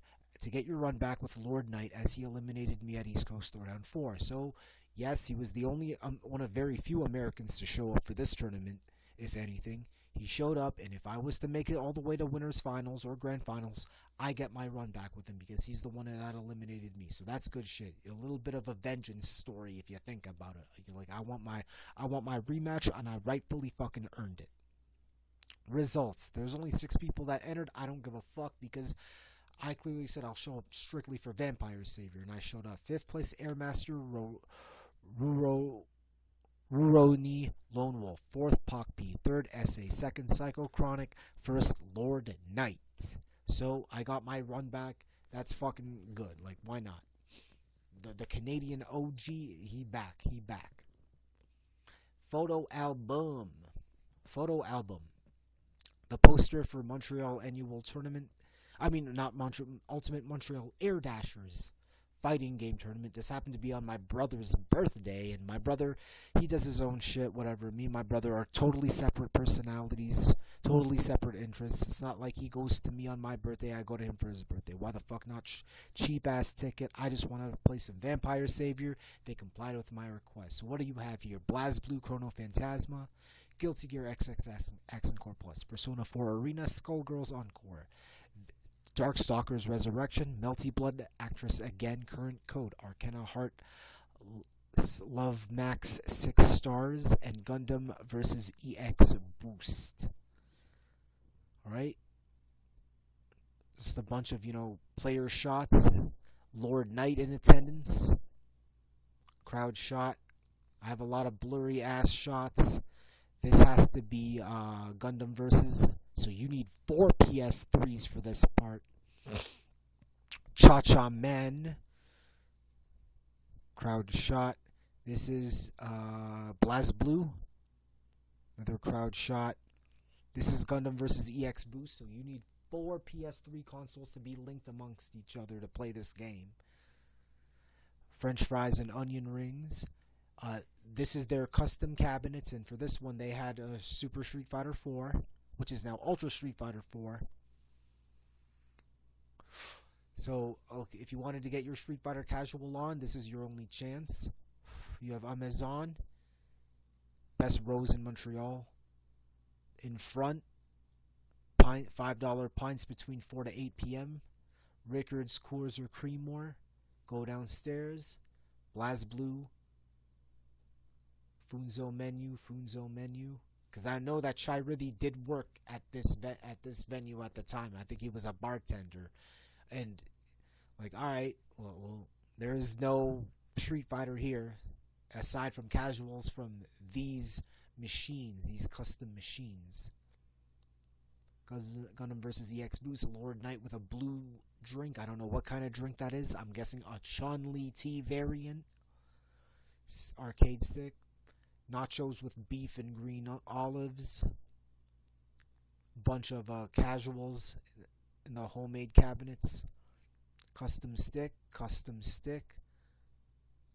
to get your run back with Lord Knight, as he eliminated me at East Coast Throwdown 4. So, yes, he was the only one of very few Americans to show up for this tournament, if anything. He showed up, and if I was to make it all the way to winners finals or grand finals, I get my run back with him because he's the one that eliminated me. So that's good shit. A little bit of a vengeance story if you think about it. Like, I want my rematch, and I rightfully fucking earned it. Results. There's only 6 people that entered. I don't give a fuck because I clearly said I'll show up strictly for Vampire Savior, and I showed up. 5th place Airmaster Ruroni Lone Wolf, 4th Pokpi, 3rd SA, 2nd Psychochronic, 1st Lord Knight. So I got my run back. That's fucking good. Like, why not? The Canadian OG, he back. Photo album. The poster for Montreal Annual Tournament. I mean, not Ultimate Montreal Air Dashers fighting game tournament. This happened to be on my brother's birthday, and my brother, he does his own shit, whatever. Me and my brother are totally separate personalities, totally separate interests. It's not like he goes to me on my birthday, I go to him for his birthday. Why the fuck not? Cheap ass ticket. I just wanted to play some Vampire Savior. They complied with my request. So what do you have here? BlazBlue Chrono Phantasma, Guilty Gear XXS Encore Plus, Persona 4 Arena, Skullgirls Encore, Darkstalkers Resurrection, Melty Blood Actress Again, current code Arcana Heart, Love Max 6 stars, and Gundam vs. EX Boost. Alright? Just a bunch of, player shots. Lord Knight in attendance. Crowd shot. I have a lot of blurry ass shots. This has to be Gundam versus. So you need 4 PS3s for this part. Cha-Cha Man. Crowd shot. This is BlazBlue. Another crowd shot. This is Gundam versus EX Boost. So you need 4 PS3 consoles to be linked amongst each other to play this game. French fries and onion rings. This is their custom cabinets, and for this one they had Super Street Fighter 4, which is now Ultra Street Fighter 4. So, okay, if you wanted to get your Street Fighter casual on, this is your only chance. You have Amazon, best rows in Montreal. In front, $5 pints between 4 to 8 p.m. Rickards, Coors, or Creemore. Go downstairs. BlazBlue. Funzo menu. Because I know that Chiridi did work at this venue at the time. I think he was a bartender. And, alright, well, there is no Street Fighter here, aside from casuals from these machines, these custom machines. Gundam vs. EX Boost, Lord Knight with a blue drink. I don't know what kind of drink that is. I'm guessing a Chun-Li tea variant. Arcade stick. Nachos with beef and green olives. Bunch of casuals in the homemade cabinets. Custom stick.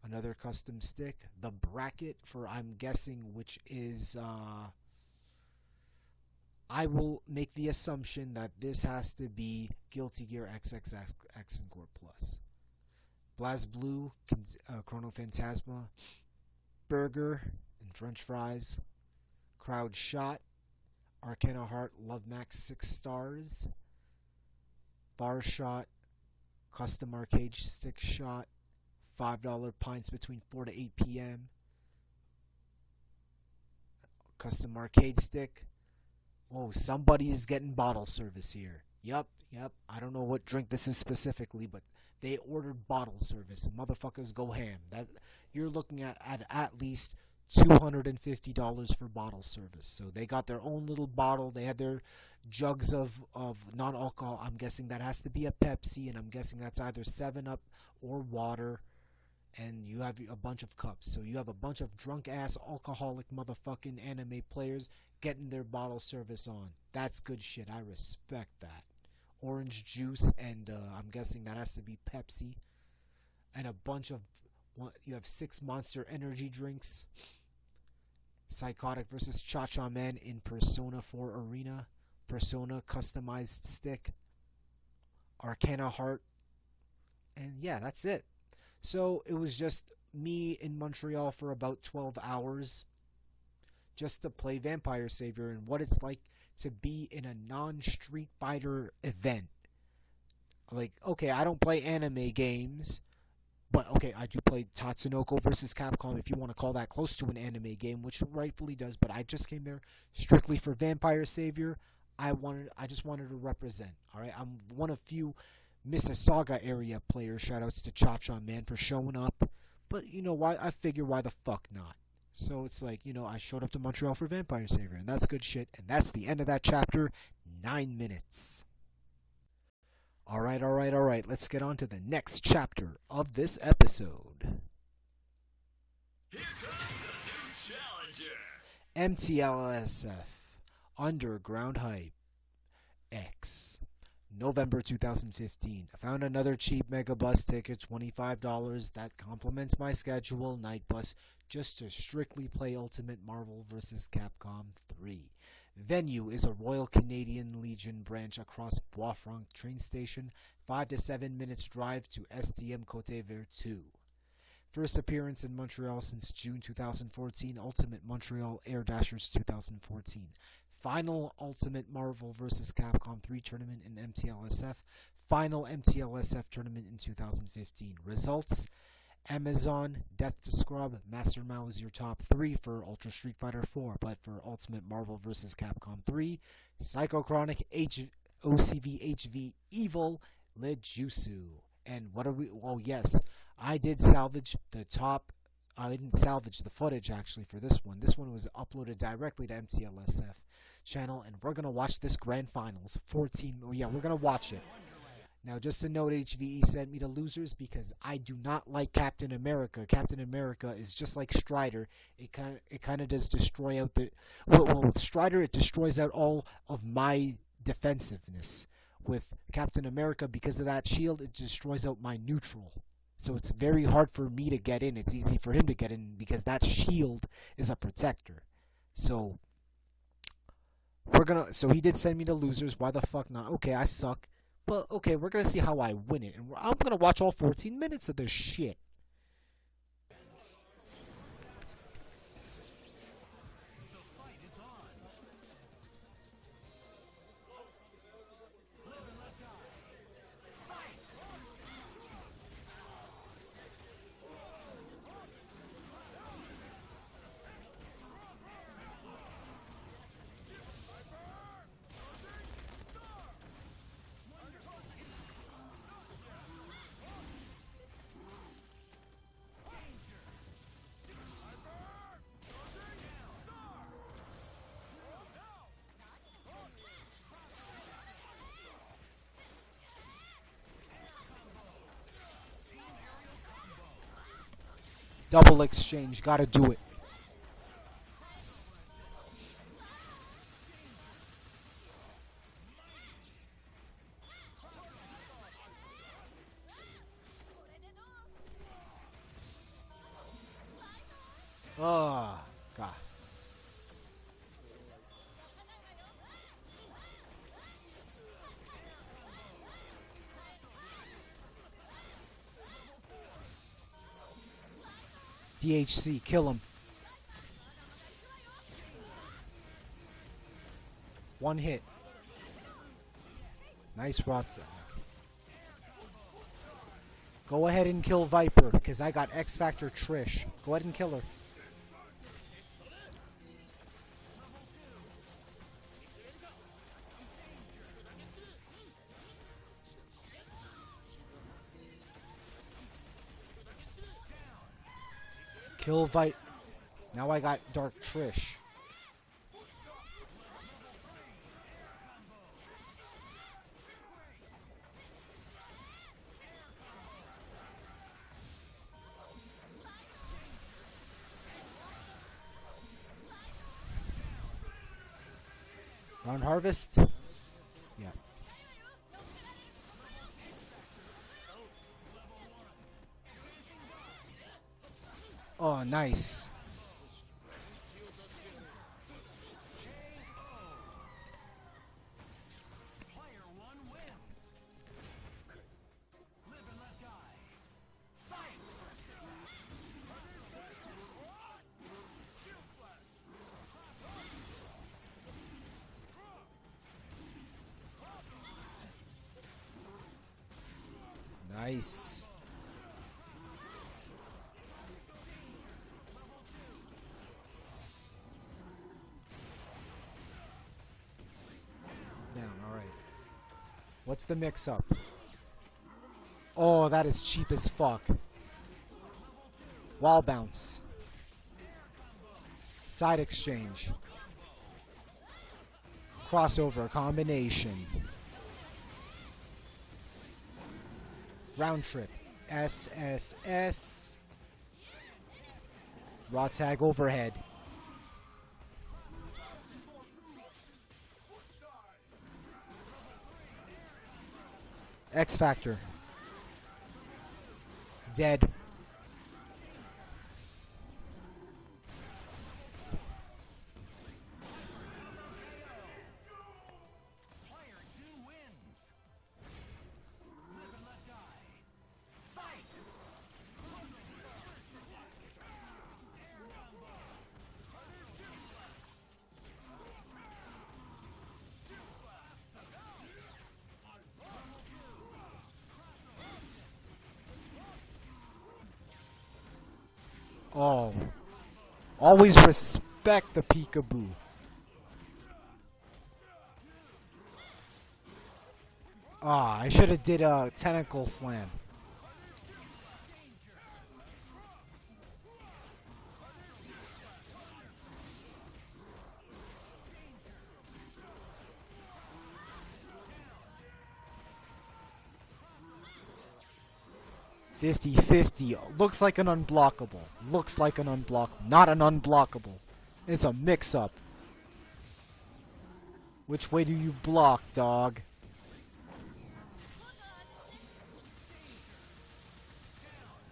Another custom stick. The bracket for, I'm guessing, which is, I will make the assumption that this has to be Guilty Gear XXX Encore Plus. BlazBlue, Chrono Phantasma, burger and French fries. Crowd shot, Arcana Heart, Love Max 6 stars. Bar shot, custom arcade stick shot. $5 pints between 4 to 8 p.m. Custom arcade stick. Oh, somebody is getting bottle service here. Yep. I don't know what drink this is specifically, but they ordered bottle service. Motherfuckers go ham. That you're looking at least $250 for bottle service. So they got their own little bottle. They had their jugs of non-alcohol. I'm guessing that has to be a Pepsi, and I'm guessing that's either 7-Up or water. And you have a bunch of cups. So you have a bunch of drunk-ass, alcoholic motherfucking anime players getting their bottle service on. That's good shit. I respect that. Orange juice, and I'm guessing that has to be Pepsi. And a bunch of... You have 6 Monster Energy drinks. Psychotic versus Cha-Cha Man in Persona 4 Arena. Persona customized stick. Arcana Heart. And yeah, that's it. So it was just me in Montreal for about 12 hours just to play Vampire Savior and what it's like to be in a non-Street Fighter event. Okay, I don't play anime games, but okay, I do play Tatsunoko versus Capcom, if you want to call that close to an anime game, which rightfully does, but I just came there strictly for Vampire Savior. I just wanted to represent, alright? I'm one of few Mississauga area players. Shoutouts to Cha-Cha Man for showing up. But you know why? I figure why the fuck not? So it's I showed up to Montreal for Vampire Savior, and that's good shit. And that's the end of that chapter. 9 minutes. Alright. Let's get on to the next chapter of this episode. Here comes the new challenger. MTLSF Underground Hype X. November 2015. I found another cheap Mega Bus ticket, $25. That complements my schedule, night bus, just to strictly play Ultimate Marvel vs. Capcom 3. Venue is a Royal Canadian Legion branch across Bois Franc train station, 5 to 7 minutes drive to STM Côte Vert 2. First appearance in Montreal since June 2014, Ultimate Montreal Air Dashers 2014. Final Ultimate Marvel vs. Capcom 3 tournament in MTLSF. Final MTLSF tournament in 2015. Results: Amazon, Death to Scrub, Master Mao is your top 3 for Ultra Street Fighter 4, but for Ultimate Marvel vs. Capcom 3, Psychochronic, OCV, HV, Evil, Lejutsu. And what are we? Oh yes, I did salvage the top. I didn't salvage the footage actually for this one. This one was uploaded directly to MTLSF channel, and we're gonna watch this grand finals 14. Oh yeah, we're gonna watch it. Now, just a note, HVE sent me to losers because I do not like Captain America. Captain America is just like Strider. It kind of does destroy out the with Strider. It destroys out all of my defensiveness. With Captain America, because of that shield, it destroys out my neutral. So it's very hard for me to get in. It's easy for him to get in because that shield is a protector. So So he did send me to losers. Why the fuck not? Okay, I suck. But okay, we're gonna see how I win it, and I'm gonna watch all 14 minutes of this shit. Double exchange, gotta do it. Oh, God. DHC, kill him. One hit. Nice Rotza. Go ahead and kill Viper, because I got X Factor Trish. Go ahead and kill her. Kill Viper. Now I got Dark Trish. Round Harvest? Yeah. Oh, nice. Nice. Down, alright. What's the mix-up? Oh, that is cheap as fuck. Wall bounce. Side exchange. Crossover combination. Round trip. SSS. Raw tag overhead. X Factor. Dead. Oh. Always respect the peekaboo. Ah, I should have did a tentacle slam. (50-50) looks like an unblockable. Looks like an unblockable. Not an unblockable. It's a mix-up. Which way do you block, dog?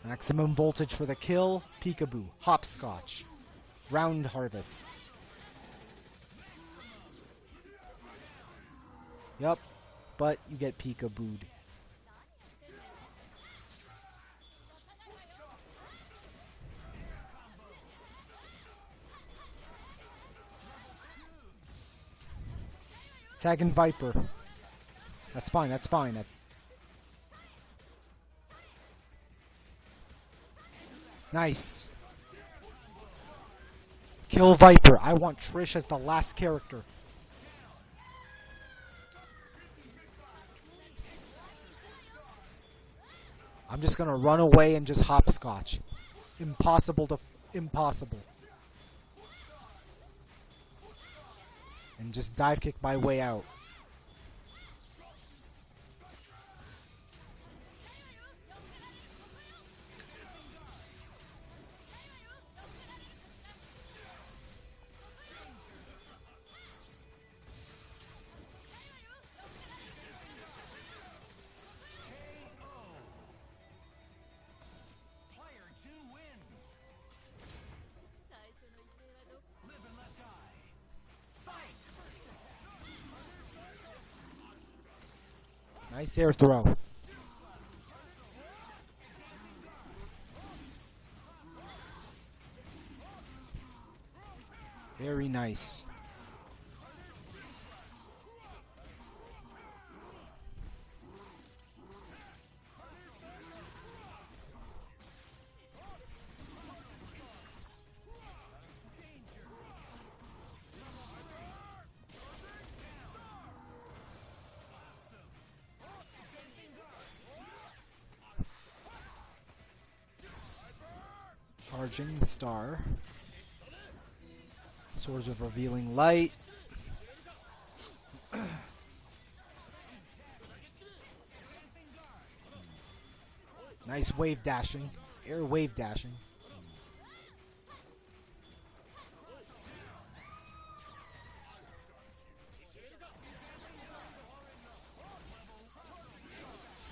Maximum voltage for the kill. Peekaboo. Hopscotch. Round harvest. Yup. But you get peekabooed. Tag and Viper. That's fine, that's fine. Nice. Kill Viper. I want Trish as the last character. I'm just gonna run away and just hopscotch. Impossible. And just dive kick my way out. Nice air throw. Very nice. Charging star. Swords of revealing light. Nice wave dashing. Air wave dashing.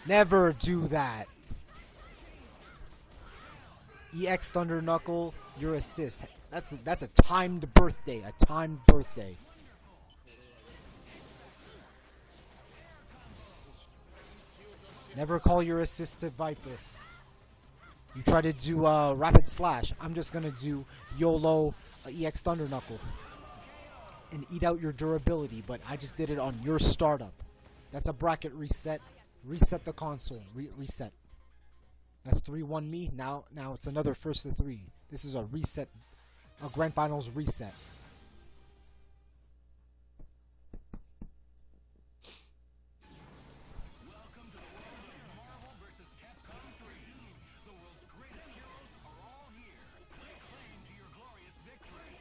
Never do that. EX Thunder Knuckle, your assist. That's a timed birthday. A timed birthday. Never call your assist to Viper. You try to do Rapid Slash. I'm just gonna do YOLO EX Thunder Knuckle and eat out your durability. But I just did it on your startup. That's a bracket reset. Reset the console. Reset. That's 3-1 me. Now it's another first to 3. This is a reset, a grand finals reset. Welcome to Marvel vs. Capcom 3. The world's greatest heroes are all here. Lay claim to your glorious victory.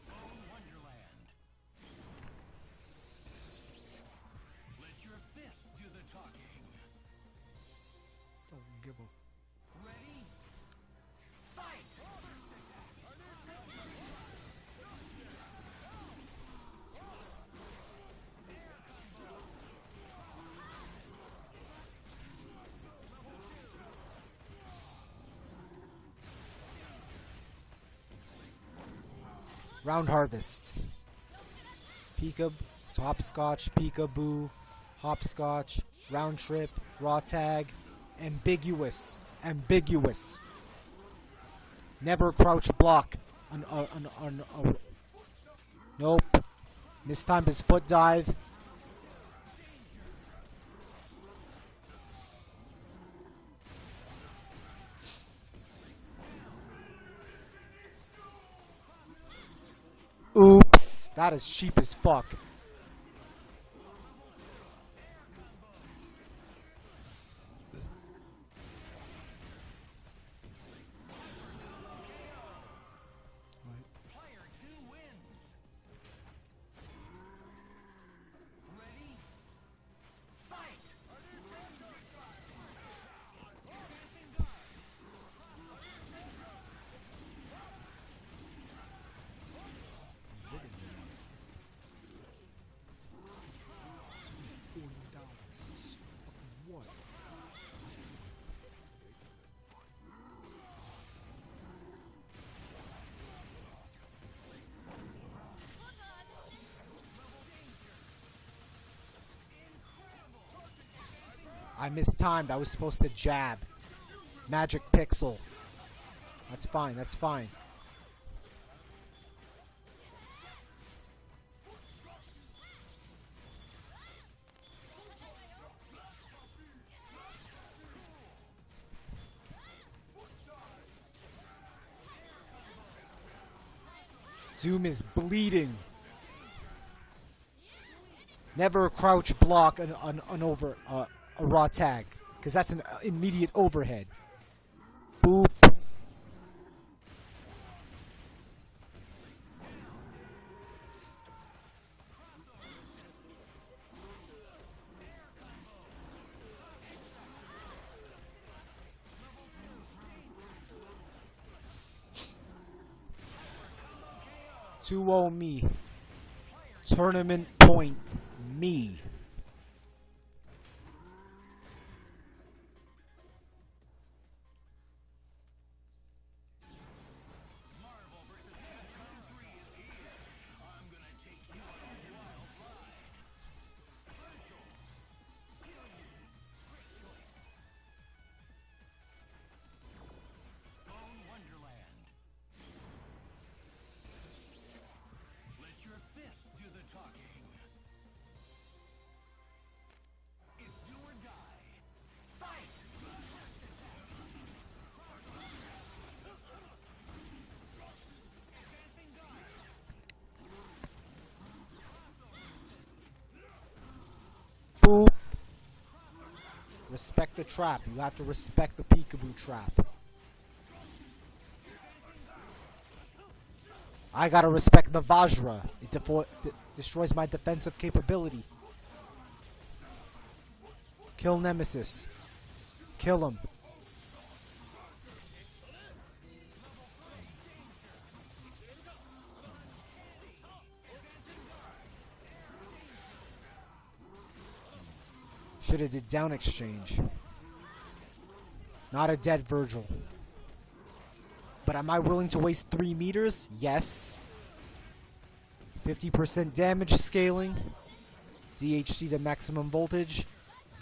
Own Wonderland. Round harvest. Hopscotch, peekaboo, hopscotch, round trip, raw tag, ambiguous. Never crouch block. Nope. Mistimed his foot dive. Oops. That is cheap as fuck. I mistimed. I was supposed to jab. Magic pixel. That's fine. That's fine. Doom is bleeding. Never crouch block a raw tag, because that's an immediate overhead. Boop. Two-0 me. Tournament point me. Boop. Respect the trap. You have to respect the peekaboo trap. I gotta respect the Vajra. It destroys my defensive capability. Kill Nemesis. Kill him. Should have did down exchange. Not a dead Virgil. But am I willing to waste 3 meters? Yes. 50% damage scaling. DHC to maximum voltage.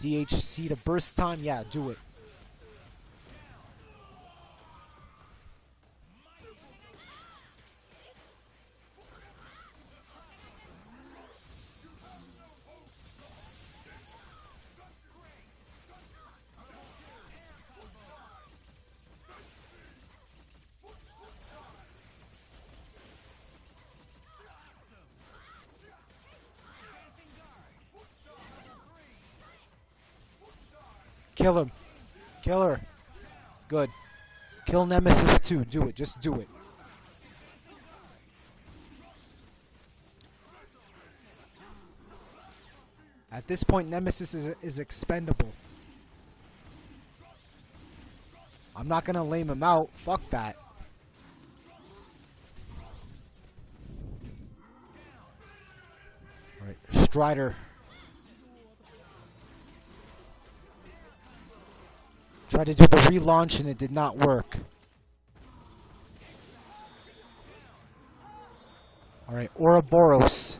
DHC to burst time. Yeah, do it. Kill him. Kill her. Good. Kill Nemesis too. Do it. Just do it. At this point, Nemesis is expendable. I'm not gonna lame him out. Fuck that. Alright. Strider. Tried to do the relaunch and it did not work. Alright, Ouroboros.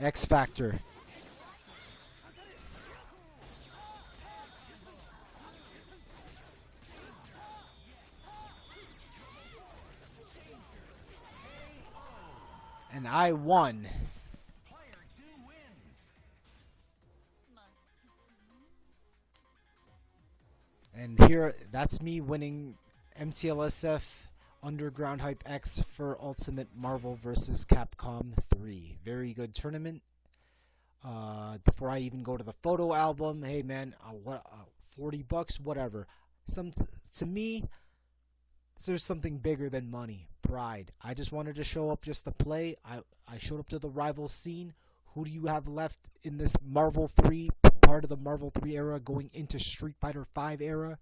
X Factor. And I won. Player 2 wins. And here, that's me winning MTLSF Underground Hype X for Ultimate Marvel vs. Capcom 3. Very good tournament. Before I even go to the photo album, hey man, what $40, whatever. To me, there's something bigger than money, pride. I just wanted to show up just to play. I showed up to the rival scene. Who do you have left in this Marvel 3, part of the Marvel 3 era, going into Street Fighter 5 era?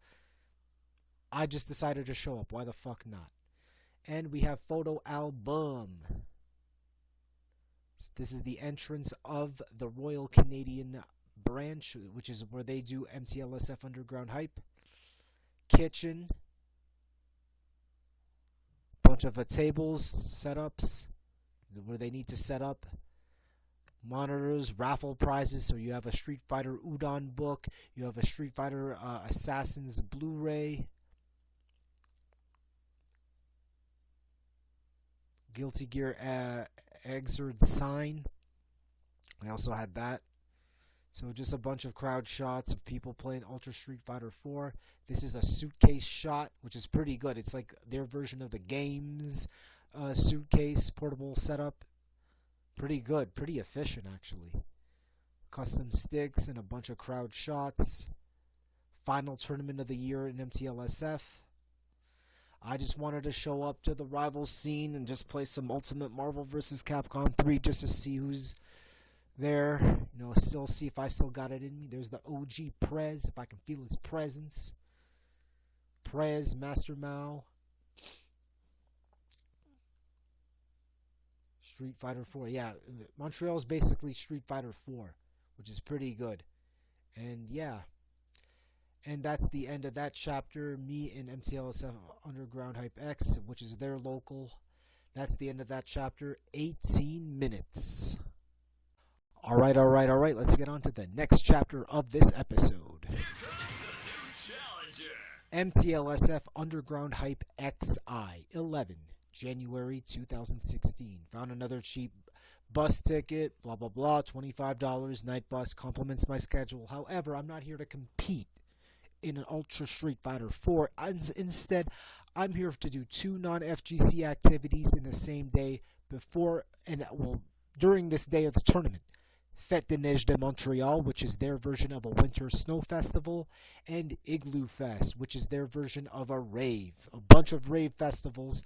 I just decided to show up. Why the fuck not? And we have photo album. So this is the entrance of the Royal Canadian branch, which is where they do MTLSF Underground Hype. Kitchen. Bunch of tables, setups, where they need to set up. Monitors, raffle prizes, so you have a Street Fighter Udon book, you have a Street Fighter Assassins Blu-ray, Guilty Gear Exerd sign. I also had that. So just a bunch of crowd shots of people playing Ultra Street Fighter 4. This is a suitcase shot, which is pretty good. It's like their version of the games suitcase portable setup. Pretty good, pretty efficient actually. Custom sticks and a bunch of crowd shots. Final tournament of the year in MTLSF. I just wanted to show up to the rival scene and just play some Ultimate Marvel vs. Capcom 3 just to see who's there. You know, still see if I still got it in me. There's the OG Prez, if I can feel his presence. Prez, Master Mao. Street Fighter 4. Yeah, Montreal is basically Street Fighter 4, which is pretty good. And yeah. And that's the end of that chapter. Me in MTLSF Underground Hype X, which is their local. That's the end of that chapter. 18 minutes. Alright. Let's get on to the next chapter of this episode. MTLSF Underground Hype XI 11. January 2016. Found another cheap bus ticket, blah, blah, blah, $25, night bus, complements my schedule. However, I'm not here to compete in an Ultra Street Fighter 4. Instead, I'm here to do 2 non-FGC activities in the same day before, and well, during this day of the tournament. Fête de Neige de Montreal, which is their version of a winter snow festival, and Igloo Fest, which is their version of a rave. A bunch of rave festivals.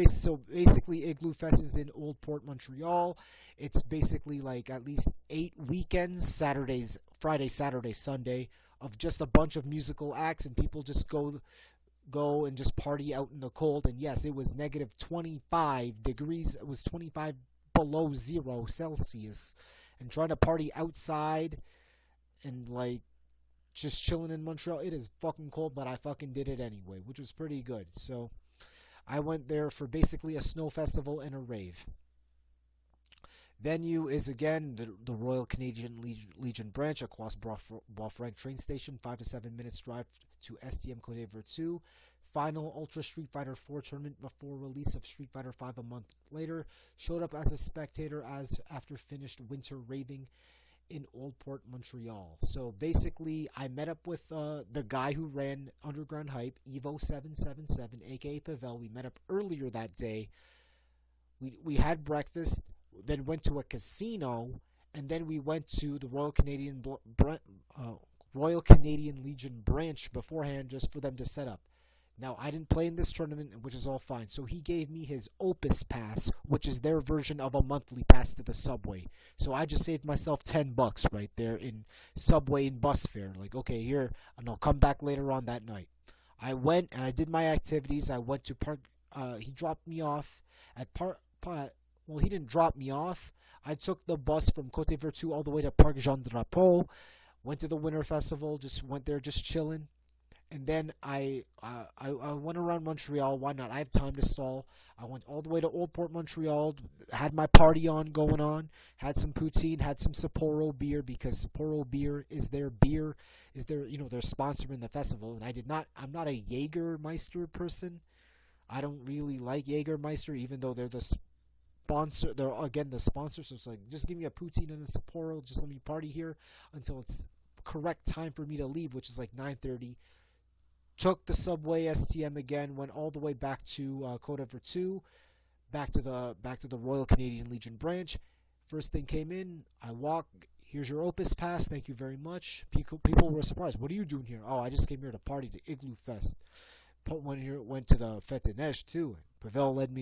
So basically, Igloo Fest is in Old Port, Montreal. It's basically like at least 8 weekends, Friday, Saturday, Sunday, of just a bunch of musical acts, and people just go and just party out in the cold. And yes, it was negative 25 degrees. It was 25 below 0 Celsius. And trying to party outside and like just chilling in Montreal. It is fucking cold, but I fucking did it anyway, which was pretty good. So I went there for basically a snow festival and a rave. Venue is again the Royal Canadian Legion branch across Barfights train station, 5 to 7 minutes drive to STM Côte d'Ivoire 2. Final Ultra Street Fighter 4 tournament before release of Street Fighter 5 a month later. Showed up as a spectator after finished winter raving in Old Port, Montreal. So basically, I met up with the guy who ran Underground Hype, Evo777, aka Pavel. We met up earlier that day. We had breakfast, then went to a casino, and then we went to the Royal Canadian Legion branch beforehand just for them to set up. Now, I didn't play in this tournament, which is all fine. So he gave me his Opus Pass, which is their version of a monthly pass to the subway. So I just saved myself $10 right there in subway and bus fare. Like, okay, here, and I'll come back later on that night. I went and I did my activities. I went to Park. He dropped me off at Park. Well, he didn't drop me off. I took the bus from Côte d'Ivoire 2 all the way to Parc Jean Drapeau. Went to the Winter Festival. Just went there, just chilling. And then I went around Montreal. Why not? I have time to stall. I went all the way to Old Port, Montreal. Had my party going on. Had some poutine. Had some Sapporo beer because Sapporo beer is their their sponsor in the festival. And I'm not a Jägermeister person. I don't really like Jägermeister, even though they're the sponsor. They're again the sponsor. So it's like, just give me a poutine and a Sapporo. Just let me party here until it's correct time for me to leave, which is like 9:30. Took the subway STM again, went all the way back to Côte d'Ivoire 2, back to the Royal Canadian Legion branch. First thing came in, I walked. Here's your Opus pass. Thank you very much. People were surprised. What are you doing here? Oh, I just came here to party, to Igloo Fest. Went to the Fête de Neige too. Pavel led me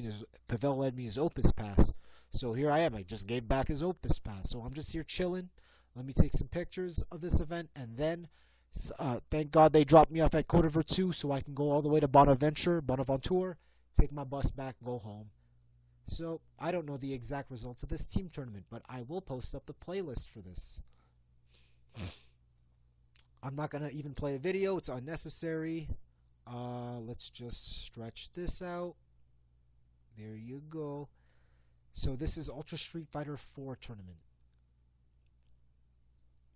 his Opus pass. So here I am. I just gave back his Opus pass. So I'm just here chilling. Let me take some pictures of this event, and then thank God they dropped me off at Côte d'Ivoire 2 so I can go all the way to Bonaventure, take my bus back, go home. So I don't know the exact results of this team tournament, but I will post up the playlist for this. I'm not going to even play a video. It's unnecessary. Let's just stretch this out. There you go. So this is Ultra Street Fighter 4 tournament.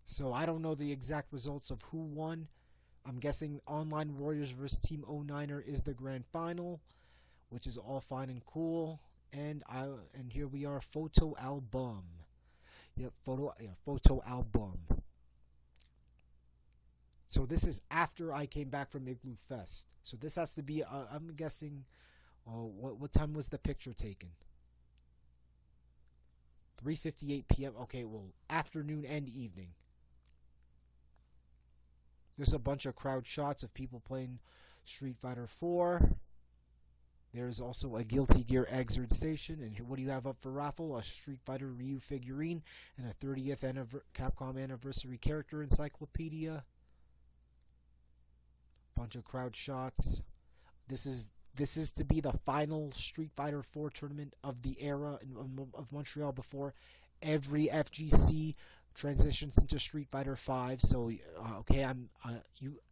So I don't know the exact results of who won. I'm guessing Online Warriors vs Team 09er is the grand final, which is all fine and cool. And here we are, photo album. Yep, photo album. So this is after I came back from Igloo Fest. So this has to be, I'm guessing, what time was the picture taken? 3:58 p.m. Okay, well, afternoon and evening. There's a bunch of crowd shots of people playing Street Fighter 4. There's also a Guilty Gear Exert Station. And what do you have up for raffle? A Street Fighter Ryu figurine and a 30th Capcom Anniversary Character Encyclopedia. Bunch of crowd shots. This is to be the final Street Fighter 4 tournament of the era of Montreal before every FGC transitions into Street Fighter 5. So okay,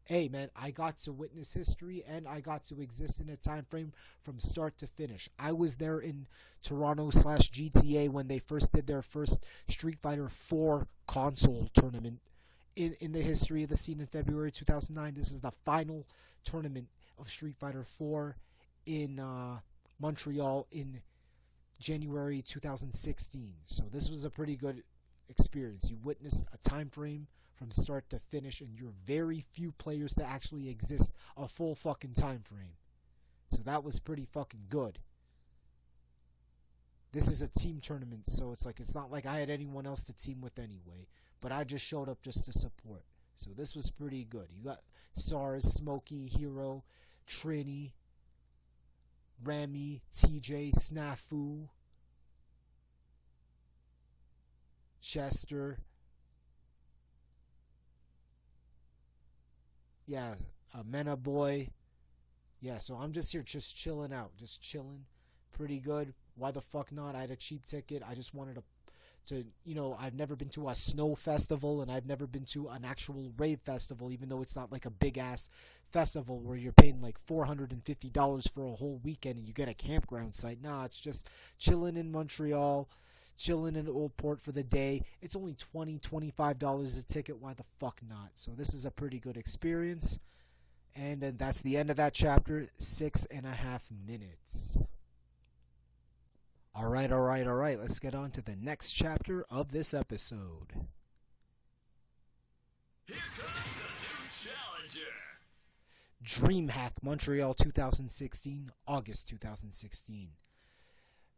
hey man, I got to witness history and I got to exist in a time frame from start to finish. I was there in Toronto/GTA when they first did their first Street Fighter 4 console tournament in the history of the scene in February 2009. This is the final tournament of Street Fighter 4 in Montreal in January 2016. So this was a pretty good experience. You witnessed a time frame from start to finish, and you're very few players to actually exist a full fucking time frame. So that was pretty fucking good. This is a team tournament, so it's not like I had anyone else to team with anyway, but I just showed up just to support. So this was pretty good. You got SARS, Smokey, Hero, Trini, Rami, TJ, Snafu, Chester, yeah, Mena Boy. Yeah, so I'm just here just chilling out, just chilling. Pretty good. Why the fuck not? I had a cheap ticket. I just wanted to I've never been to a snow festival, and I've never been to an actual rave festival, even though it's not like a big ass festival where you're paying like $450 for a whole weekend and you get a campground site. Nah, it's just chilling in Montreal, chilling in Old Port for the day. It's only $25 a ticket. Why the fuck not? So this is a pretty good experience. And that's the end of that chapter. 6.5 minutes. All right. Let's get on to the next chapter of this episode. Here comes a new challenger. Dreamhack, Montreal 2016, August 2016.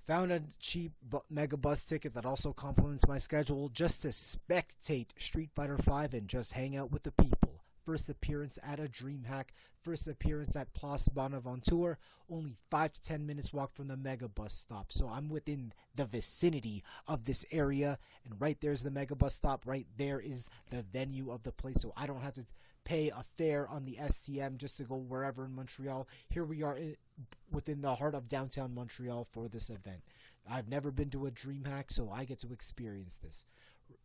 Found a cheap mega bus ticket that also complements my schedule just to spectate Street Fighter 5 and just hang out with the people. First appearance at a Dreamhack, first appearance at Place Bonaventure, only 5 to 10 minutes walk from the mega bus stop. So I'm within the vicinity of this area, and right there's the mega bus stop, right there is the venue of the place, so I don't have to pay a fare on the STM just to go wherever in Montreal. Here we are within the heart of downtown Montreal for this event. I've never been to a Dreamhack, so I get to experience this.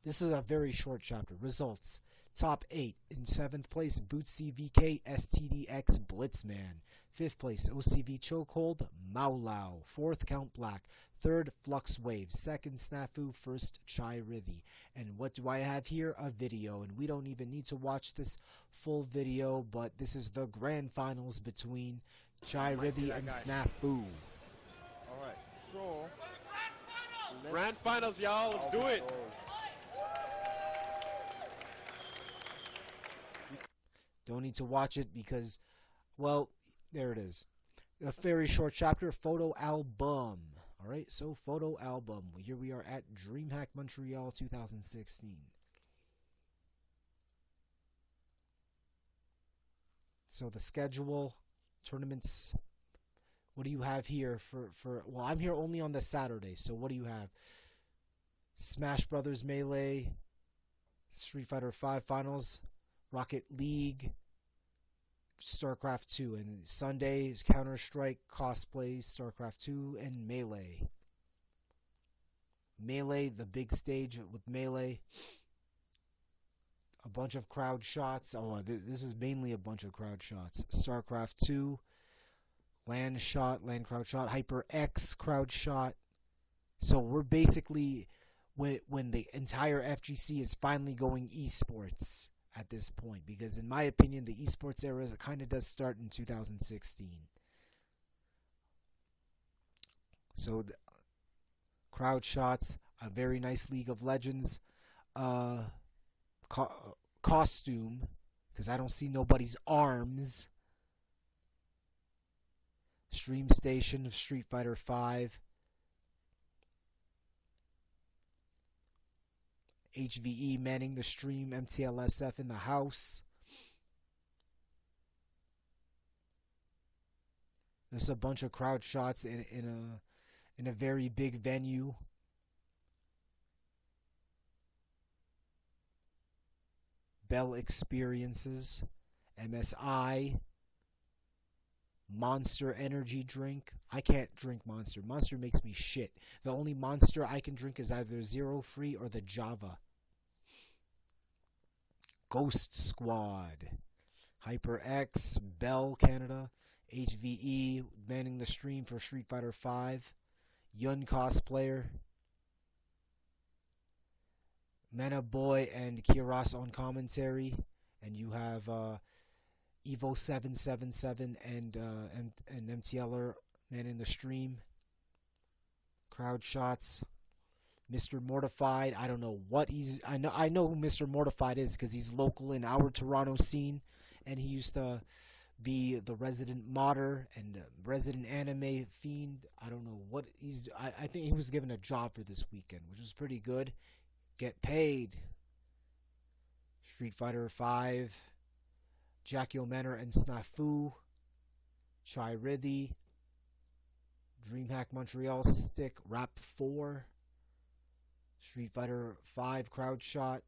This is a very short chapter. Results. Top 8. In 7th place, Bootsy VK STDX Blitzman. 5th place, OCV Chokehold Maulao. 4th, Count Black. 3rd, Flux Wave. 2nd, Snafu. 1st, Chai Rithi. And what do I have here? A video. And we don't even need to watch this full video, but this is the grand finals between Chai Rithi and Snafu. Alright, so Grand finals, y'all. Let's do it. Don't need to watch it because, well, there it is. A very short chapter, photo album. Alright, so photo album. Here we are at Dreamhack Montreal 2016. So the schedule, tournaments. What do you have here for well, I'm here only on the Saturday, so what do you have? Smash Brothers Melee, Street Fighter V Finals, Rocket League, StarCraft 2, and Sunday is Counter-Strike, Cosplay, StarCraft 2, and Melee. Melee, the big stage with Melee. A bunch of crowd shots. Oh, this is mainly a bunch of crowd shots. StarCraft 2, land crowd shot, HyperX crowd shot. So we're basically, when the entire FGC is finally going esports at this point, because in my opinion the esports era kind of does start in 2016. So the crowd shots, a very nice League of Legends costume, because I don't see nobody's arms. Stream station of Street Fighter V. HVE manning the stream, MTLSF in the house. There's a bunch of crowd shots in a very big venue. Bell Experiences, MSI, Monster energy drink. I can't drink Monster. Monster makes me shit. The only Monster I can drink is either Zero Free or the Java. Ghost Squad, HyperX, Bell Canada, HVE manning the stream for Street Fighter V, Yun Cosplayer, Mana Boy and Kiras on commentary, and you have Evo 777 and MTLer manning the stream. Crowd shots. Mr. Mortified, I don't know what he's. I know who Mr. Mortified is because he's local in our Toronto scene, and he used to be the resident modder and resident anime fiend. I don't know what he's. I think he was given a job for this weekend, which was pretty good. Get paid. Street Fighter V, Jackie Manor and Snafu, Chai Rithi, Dreamhack Montreal Stick, Rap 4, Street Fighter V crowd shot,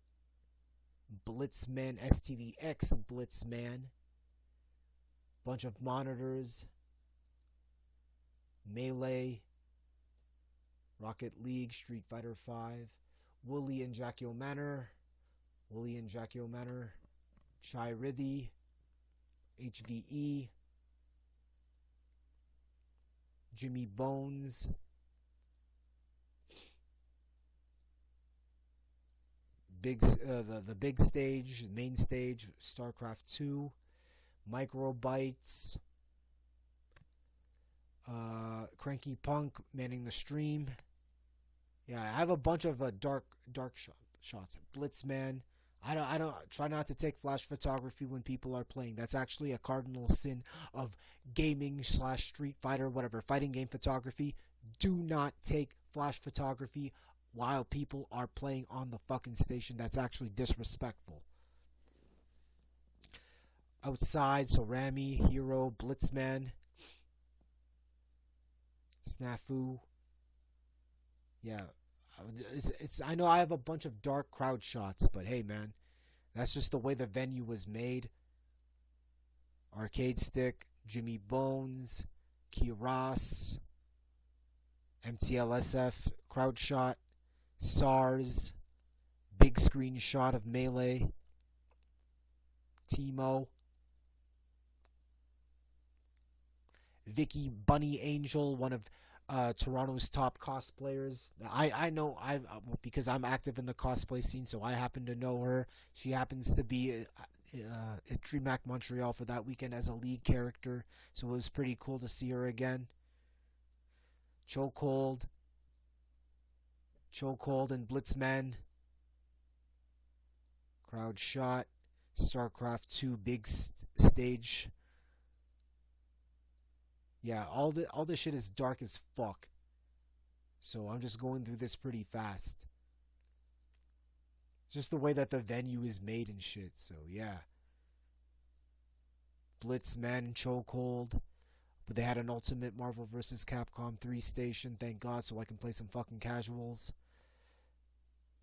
Blitzman STDX Blitzman, bunch of monitors, Melee, Rocket League, Street Fighter V, Wooly and Jackie Manor, Chai Rithi, HVE, Jimmy Bones, the big stage, main stage, StarCraft 2, Microbytes, Cranky Punk manning the stream. Yeah, I have a bunch of dark shots. Blitzman. I don't try not to take flash photography when people are playing. That's actually a cardinal sin of gaming / Street Fighter, whatever, fighting game photography. Do not take flash photography while people are playing on the fucking station. That's actually disrespectful. Outside, so Rami, Hero, Blitzman, Snafu. Yeah, it's. I know I have a bunch of dark crowd shots, but hey, man, that's just the way the venue was made. Arcade Stick, Jimmy Bones, Kiras, MTLSF crowd shot, SARS, big screen shot of Melee, Timo, Vicky Bunny Angel, one of Toronto's top cosplayers. I know because I'm active in the cosplay scene, so I happen to know her. She happens to be at Dreamhack Montreal for that weekend as a lead character, so it was pretty cool to see her again. Chokehold and Blitzman. Crowd shot. StarCraft 2 big stage. Yeah, all this shit is dark as fuck. So I'm just going through this pretty fast. Just the way that the venue is made and shit. So yeah. Blitzman, Chokehold. But they had an Ultimate Marvel vs. Capcom 3 station, thank God, so I can play some fucking casuals.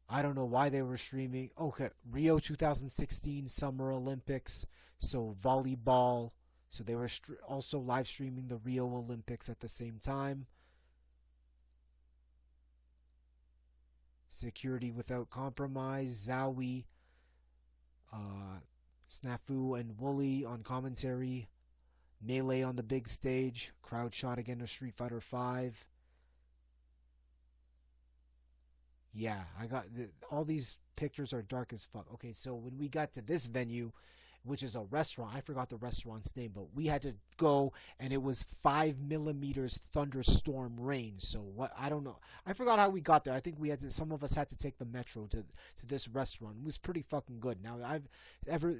I don't know why they were streaming. Okay, Rio 2016 Summer Olympics, so volleyball. So they were also live streaming the Rio Olympics at the same time. Security Without Compromise, Zowie, Snafu and Wooly on commentary. Melee on the big stage. Crowd shot again of Street Fighter V. Yeah, I got all these pictures are dark as fuck. Okay, so when we got to this venue, which is a restaurant, I forgot the restaurant's name, but we had to go, and it was 5 millimeters thunderstorm rain. So what? I don't know. I forgot how we got there. I think we had to. Some of us had to take the metro to this restaurant. It was pretty fucking good. Now I've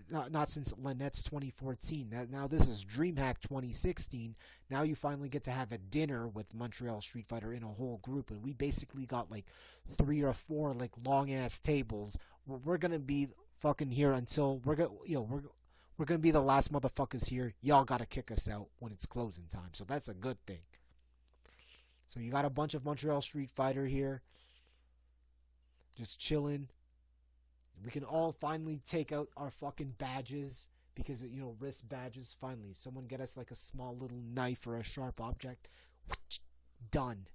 not since LanETS 2014. Now this is DreamHack 2016. Now you finally get to have a dinner with Montreal Street Fighter in a whole group, and we basically got like 3 or 4 like long ass tables. We're gonna be fucking here until we're gonna be the last motherfuckers here. Y'all gotta kick us out when it's closing time, so that's a good thing. So you got a bunch of Montreal Street Fighter here, just chilling. We can all finally take out our fucking badges because wrist badges. Finally, someone get us like a small little knife or a sharp object. Done.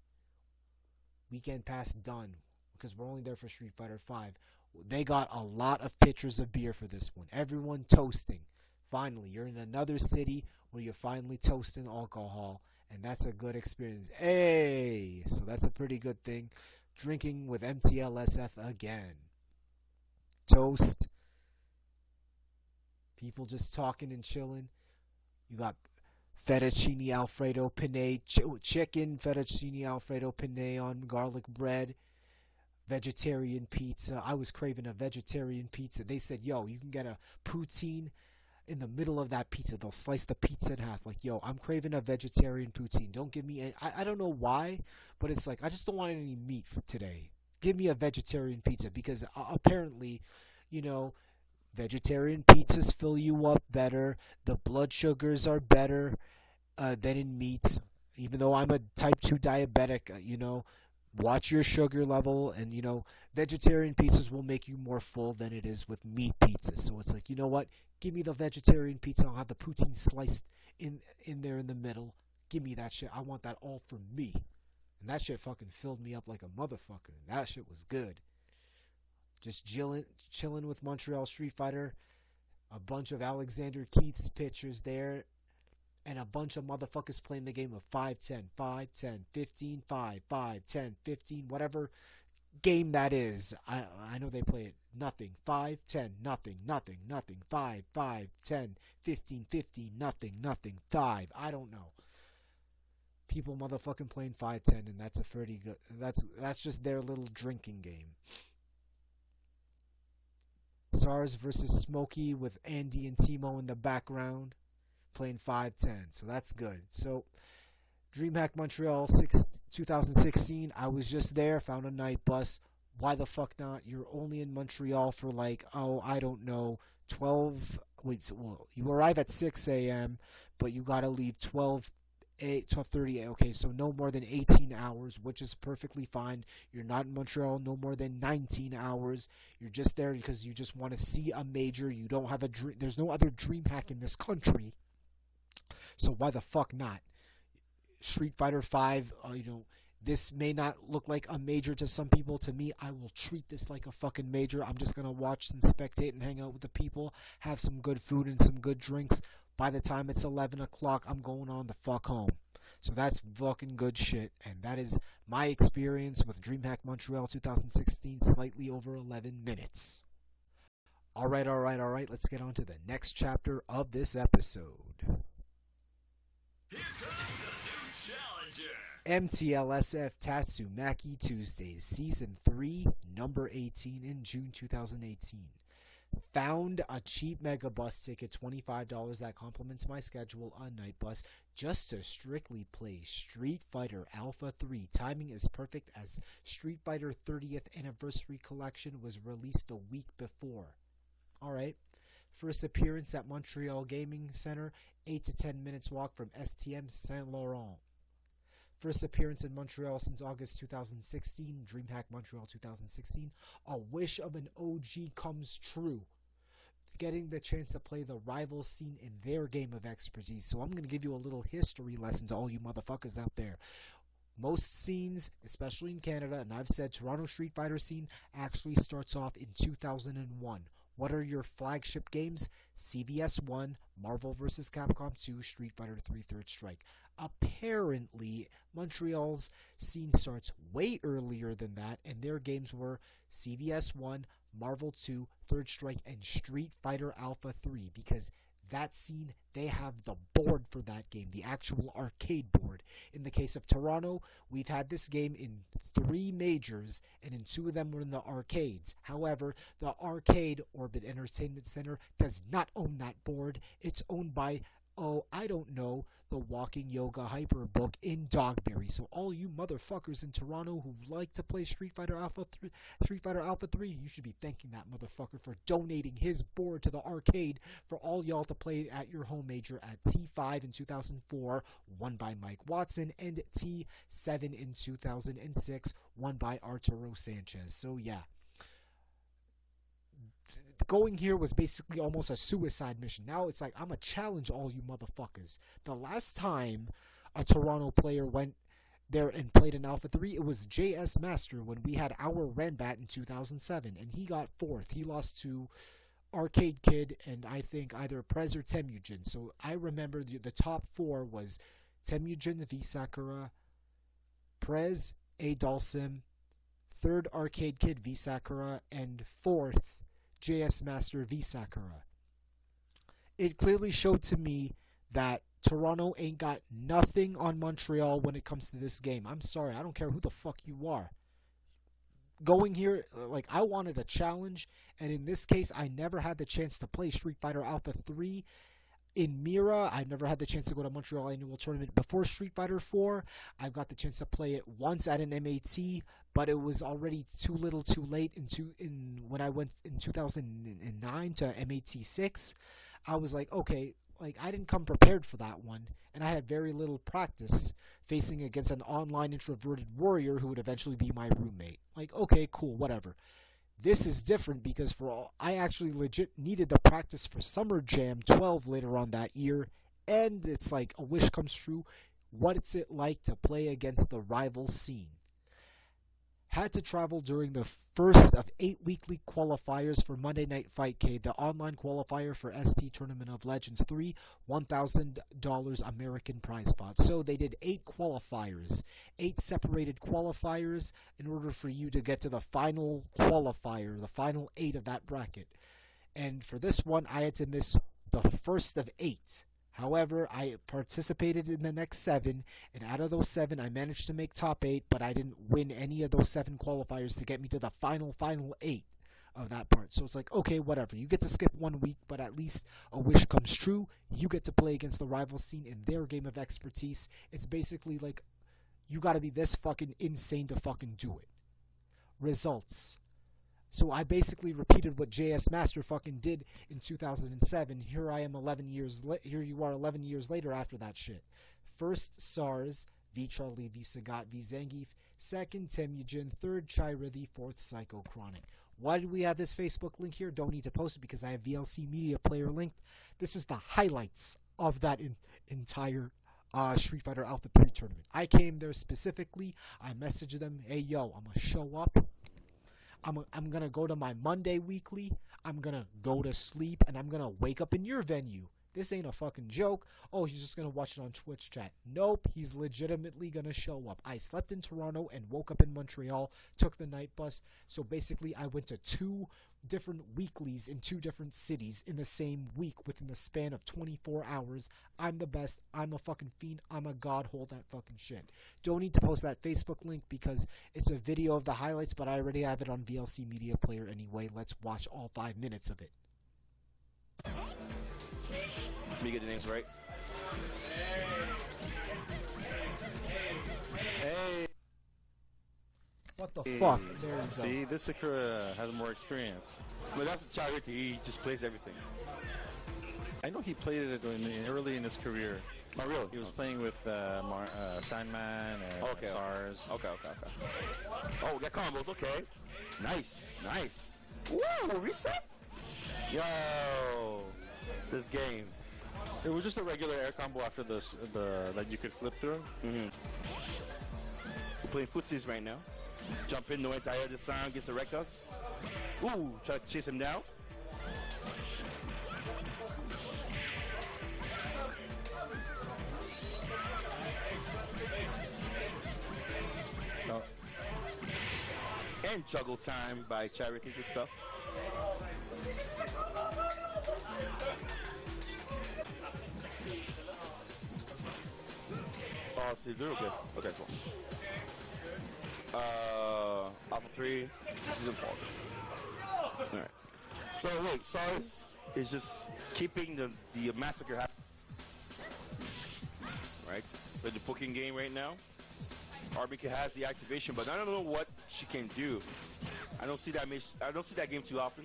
Weekend pass done because we're only there for Street Fighter 5. They got a lot of pitchers of beer for this one. Everyone toasting. Finally, you're in another city where you're finally toasting alcohol, and that's a good experience. Hey! So that's a pretty good thing. Drinking with MTLSF again. Toast. People just talking and chilling. You got fettuccine Alfredo penne, chicken fettuccine Alfredo penne on garlic bread. Vegetarian pizza. I was craving a vegetarian pizza. They said, yo, you can get a poutine in the middle of that pizza. They'll slice the pizza in half. Like, yo, I'm craving a vegetarian poutine. Don't give me any. I don't know why, but it's like, I just don't want any meat for today. Give me a vegetarian pizza because apparently, vegetarian pizzas fill you up better. The blood sugars are better than in meats. Even though I'm a type 2 diabetic, watch your sugar level, and vegetarian pizzas will make you more full than it is with meat pizzas. So it's like, you know what? Give me the vegetarian pizza. I'll have the poutine sliced in there in the middle. Give me that shit. I want that all for me. And that shit fucking filled me up like a motherfucker. That shit was good. Just chilling with Montreal Street Fighter. A bunch of Alexander Keith's pictures there. And a bunch of motherfuckers playing the game of 5-10, 5-10, 15, 5, 5, 10, 15, whatever game that is. I know they play it. Nothing. 5, 10, nothing, nothing, nothing. 5, 5, 10, 15, 15, nothing, nothing. 5. I don't know. People motherfucking playing 5-10, and that's a pretty good. That's just their little drinking game. SARS versus Smokey with Andy and Timo in the background. Playing 5-10, so that's good. So DreamHack Montreal 2016, I was just there, found a night bus. Why the fuck not? You're only in Montreal for like, I don't know, 12, you arrive at 6 a.m., but you gotta leave 12:30. Okay, so no more than 18 hours, which is perfectly fine. You're not in Montreal no more than 19 hours. You're just there because you just want to see a major. You don't have a dream. There's no other DreamHack in this country. So why the fuck not? Street Fighter 5, This may not look like a major to some people. To me, I will treat this like a fucking major. I'm just going to watch and spectate and hang out with the people, have some good food and some good drinks. By the time it's 11 o'clock, I'm going on the fuck home. So that's fucking good shit. And that is my experience with Dreamhack Montreal 2016, slightly over 11 minutes. Alright, let's get on to the next chapter of this episode. Here comes a new challenger. MTLSF Tatsumaki Tuesdays, Season 3, Number 18 in June 2018. Found a cheap Mega Bus ticket, $25 that complements my schedule on Night Bus, just to strictly play Street Fighter Alpha 3. Timing is perfect as Street Fighter 30th Anniversary Collection was released a week before. Alright. First appearance at Montreal Gaming Center, 8 to 10 minutes walk from STM Saint Laurent. First appearance in Montreal since August 2016, Dreamhack Montreal 2016. A wish of an OG comes true. Getting the chance to play the rival scene in their game of expertise. So I'm going to give you a little history lesson to all you motherfuckers out there. Most scenes, especially in Canada, and I've said Toronto Street Fighter scene actually starts off in 2001. What are your flagship games? CVS 1, Marvel vs. Capcom 2, Street Fighter 3 Third Strike. Apparently, Montreal's scene starts way earlier than that, and their games were CVS 1, Marvel 2, Third Strike, and Street Fighter Alpha 3, because that scene, they have the board for that game, the actual arcade board. In the case of Toronto, we've had this game in 3 majors, and in 2 of them were in the arcades. However, the arcade, Orbit Entertainment Center, does not own that board. It's owned by, I don't know, the Walking Yoga Hyperbook in Dogberry. So all you motherfuckers in Toronto who like to play Street Fighter Alpha 3, you should be thanking that motherfucker for donating his board to the arcade for all y'all to play at your home major at T5 in 2004, won by Mike Watson, and T7 in 2006, won by Arturo Sanchez. So yeah. Going here was basically almost a suicide mission. Now it's like, I'm going to challenge all you motherfuckers. The last time a Toronto player went there and played an Alpha 3, it was JS Master when we had our Renbat in 2007, and he got 4th. He lost to Arcade Kid and I think either Prez or Temujin. So I remember the top 4 was Temujin v Sakura, Prez, A Dalsim, 3rd Arcade Kid v Sakura, and 4th JS Master v Sakura. It clearly showed to me that Toronto ain't got nothing on Montreal when it comes to this game. I'm sorry, I don't care who the fuck you are. Going here, like, I wanted a challenge, and in this case, I never had the chance to play Street Fighter Alpha 3 in Mira. I've never had the chance to go to Montreal Annual Tournament before Street Fighter 4. I've got the chance to play it once at an MAT, but it was already too little too late when I went in 2009 to MAT 6. I was like, okay, like, I didn't come prepared for that one, and I had very little practice facing against an online introverted warrior who would eventually be my roommate. Like, okay, cool, whatever. This is different because I actually legit needed the practice for Summer Jam 12 later on that year, and it's like a wish comes true. What's it like to play against the rival scene? Had to travel during the first of 8 weekly qualifiers for Monday Night Fightcade, the online qualifier for ST Tournament of Legends 3, $1,000 American prize pot. So they did 8 qualifiers, 8 separated qualifiers in order for you to get to the final qualifier, the final 8 of that bracket. And for this one, I had to miss the first of 8. However, I participated in the next 7, and out of those 7, I managed to make top 8, but I didn't win any of those 7 qualifiers to get me to the final 8 of that part. So it's like, okay, whatever. You get to skip 1 week, but at least a wish comes true. You get to play against the rival scene in their game of expertise. It's basically like, you gotta be this fucking insane to fucking do it. Results. So I basically repeated what JS Master fucking did in 2007. Here I am 11 years here you are 11 years later after that shit. First SARS v Charlie v Sagat v Zangief, second Temujin, third Chiridi, fourth Psychochronic. Why do we have this Facebook link here? Don't need to post it because I have VLC Media Player linked. This is the highlights of that entire Street Fighter Alpha 3 tournament. I came there specifically. I messaged them, hey yo, I'm gonna show up. I'm gonna go to my Monday weekly. I'm gonna go to sleep, and I'm gonna wake up in your venue. This ain't a fucking joke. Oh, he's just gonna watch it on Twitch chat. Nope, he's legitimately gonna show up. I slept in Toronto and woke up in Montreal, took the night bus. So basically, I went to 2 different weeklies in 2 different cities in the same week within the span of 24 hours. I'm the best. I'm a fucking fiend. I'm a god. Hold that fucking shit. Don't need to post that Facebook link because it's a video of the highlights, but I already have it on VLC Media Player anyway. Let's watch all 5 minutes of it. Let me get the names right. Hey. What the fuck? There you See, go. this Sakura has more experience. But that's a Charity. He just plays everything. I know he played it early in his career. Oh, really? He was playing with Sandman and SARS. Okay. Oh, we got combos. Okay. Nice. Woo! Reset? Yo! This game. It was just a regular air combo after the that you could flip through. We're playing footsies right now. Jump in, no entire the sound, gets the records. Ooh, try to chase him down. Oh. And juggle time by Charity and stuff. Oh, see, they're okay. Okay, so. Alpha 3, Season 4. Alright. So, wait, SARS is just keeping the massacre happening. Right? With the booking game right now. RBK has the activation, but I don't know what she can do. I don't see that game too often.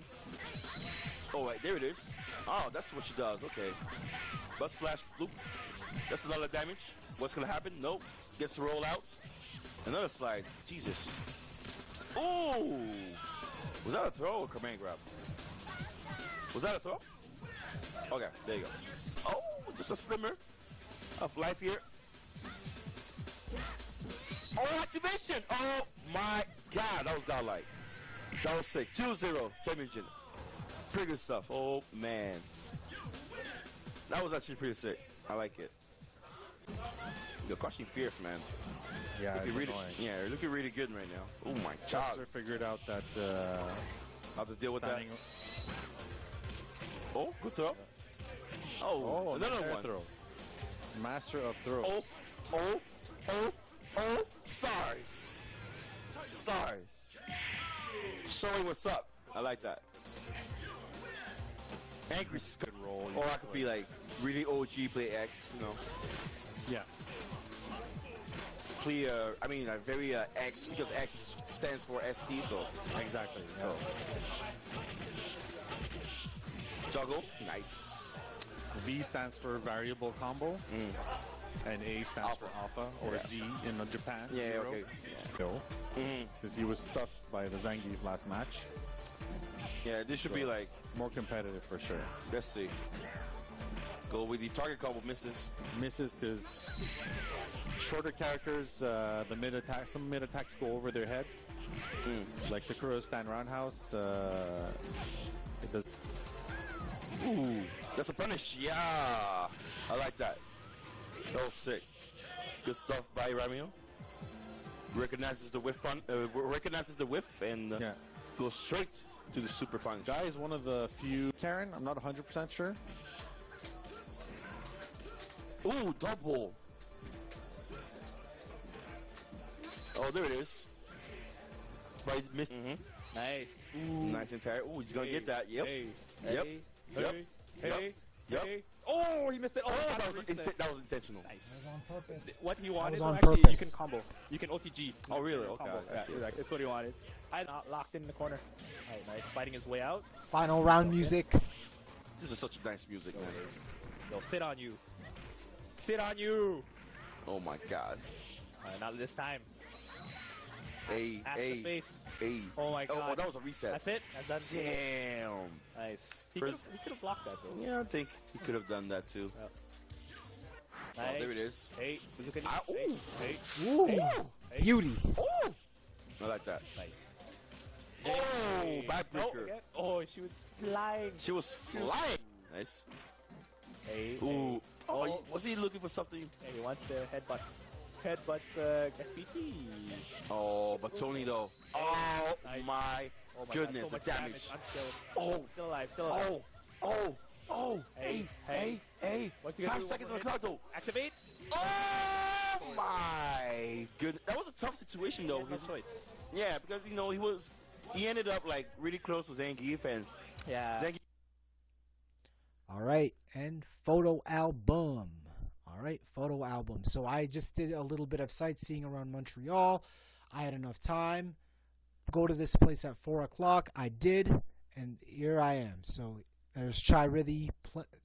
Oh, right, there it is. Oh, that's what she does. Okay. Butt splash, loop. That's a lot of damage. What's gonna happen? Nope. Gets to roll out. Another slide. Jesus. Ooh! Was that a throw or command grab? Was that a throw? Okay, there you go. Oh, just a slimmer of life here. Oh, activation! Oh my god, that was godlike. That was sick. 2-0, championship. Pretty good stuff. Oh man. That was actually pretty sick. I like it. You're crushing fierce, man. Yeah, it's really, annoying. yeah, you're looking really good right now. Oh my god. Chester figured out that How to deal with standing. that. Oh, good throw. Oh, another air one. throw. Master of throw. Oh, SARS. Showing what's up. I like that. Angry Skull. Roll. Or I could be like really OG, play X, you know. Yeah. Play, very X, because X stands for ST, so. Exactly. So. Juggle. Nice. V stands for variable combo. And A stands for alpha, or Z in Japan. Yeah, zero. okay. So, since he was stuffed by the Zangief last match. Yeah, this should be like more competitive for sure. Let's see. Go with the target combo misses. Misses because shorter characters, some mid attacks go over their head. Like Sakura's stand roundhouse. It does. Ooh, that's a punish. Yeah, I like that. That was sick. Good stuff by Ramio. Recognizes the whiff and goes straight to the super punch. Guy is one of the few. Karen, I'm not 100% sure. Ooh, double. Oh, there it is. Right, miss. Nice. Ooh. Nice and tight. Ooh, he's gonna get that. Yep. Yep. Oh, he missed it. Oh, that was intentional. Nice. That was on purpose. What he wanted, on actually, purpose. you can combo. You can OTG. Oh, really? Okay. Combo. I see, I see. That's what he wanted. I locked in the corner. All right, nice. Fighting his way out. Final round music. This is such a nice music, man. Yo, sit on you. Sit on you. Oh my god. Not this time. Hey, Ass the face. hey. Oh my god. Oh, that was a reset. That's it? That's done. Damn. Nice. He could have blocked that though. Yeah, I think he could have done that too. Nice. Oh, there it is. Hey, Uzukani. Ah, Hey, ooh. hey, Ooh, hey. beauty. Oh! I like that. Nice. Oh, Hey. backbreaker. No, again. Oh, she was flying. She was flying. Nice. Hey, Ooh. hey. Oh, was he looking for something? Hey, he wants the headbutt. Headbutt, SPT. Oh, but Tony though. Hey. Oh Nice. my Oh my goodness, God, so the much damage. I'm Oh, still alive, still alive. oh. Hey, Hey. What's he gonna 5 do? seconds One on more the clock though. hit. Activate. Oh my goodness. That was a tough situation though. He had no 'cause- choice. yeah, because he ended up like really close to Zangief, and Yeah. Zangief. All right, and photo album. All right, photo album. So I just did a little bit of sightseeing around Montreal. I had enough time. Go to this place at 4 o'clock. I did, and here I am. So there's Chai Rithi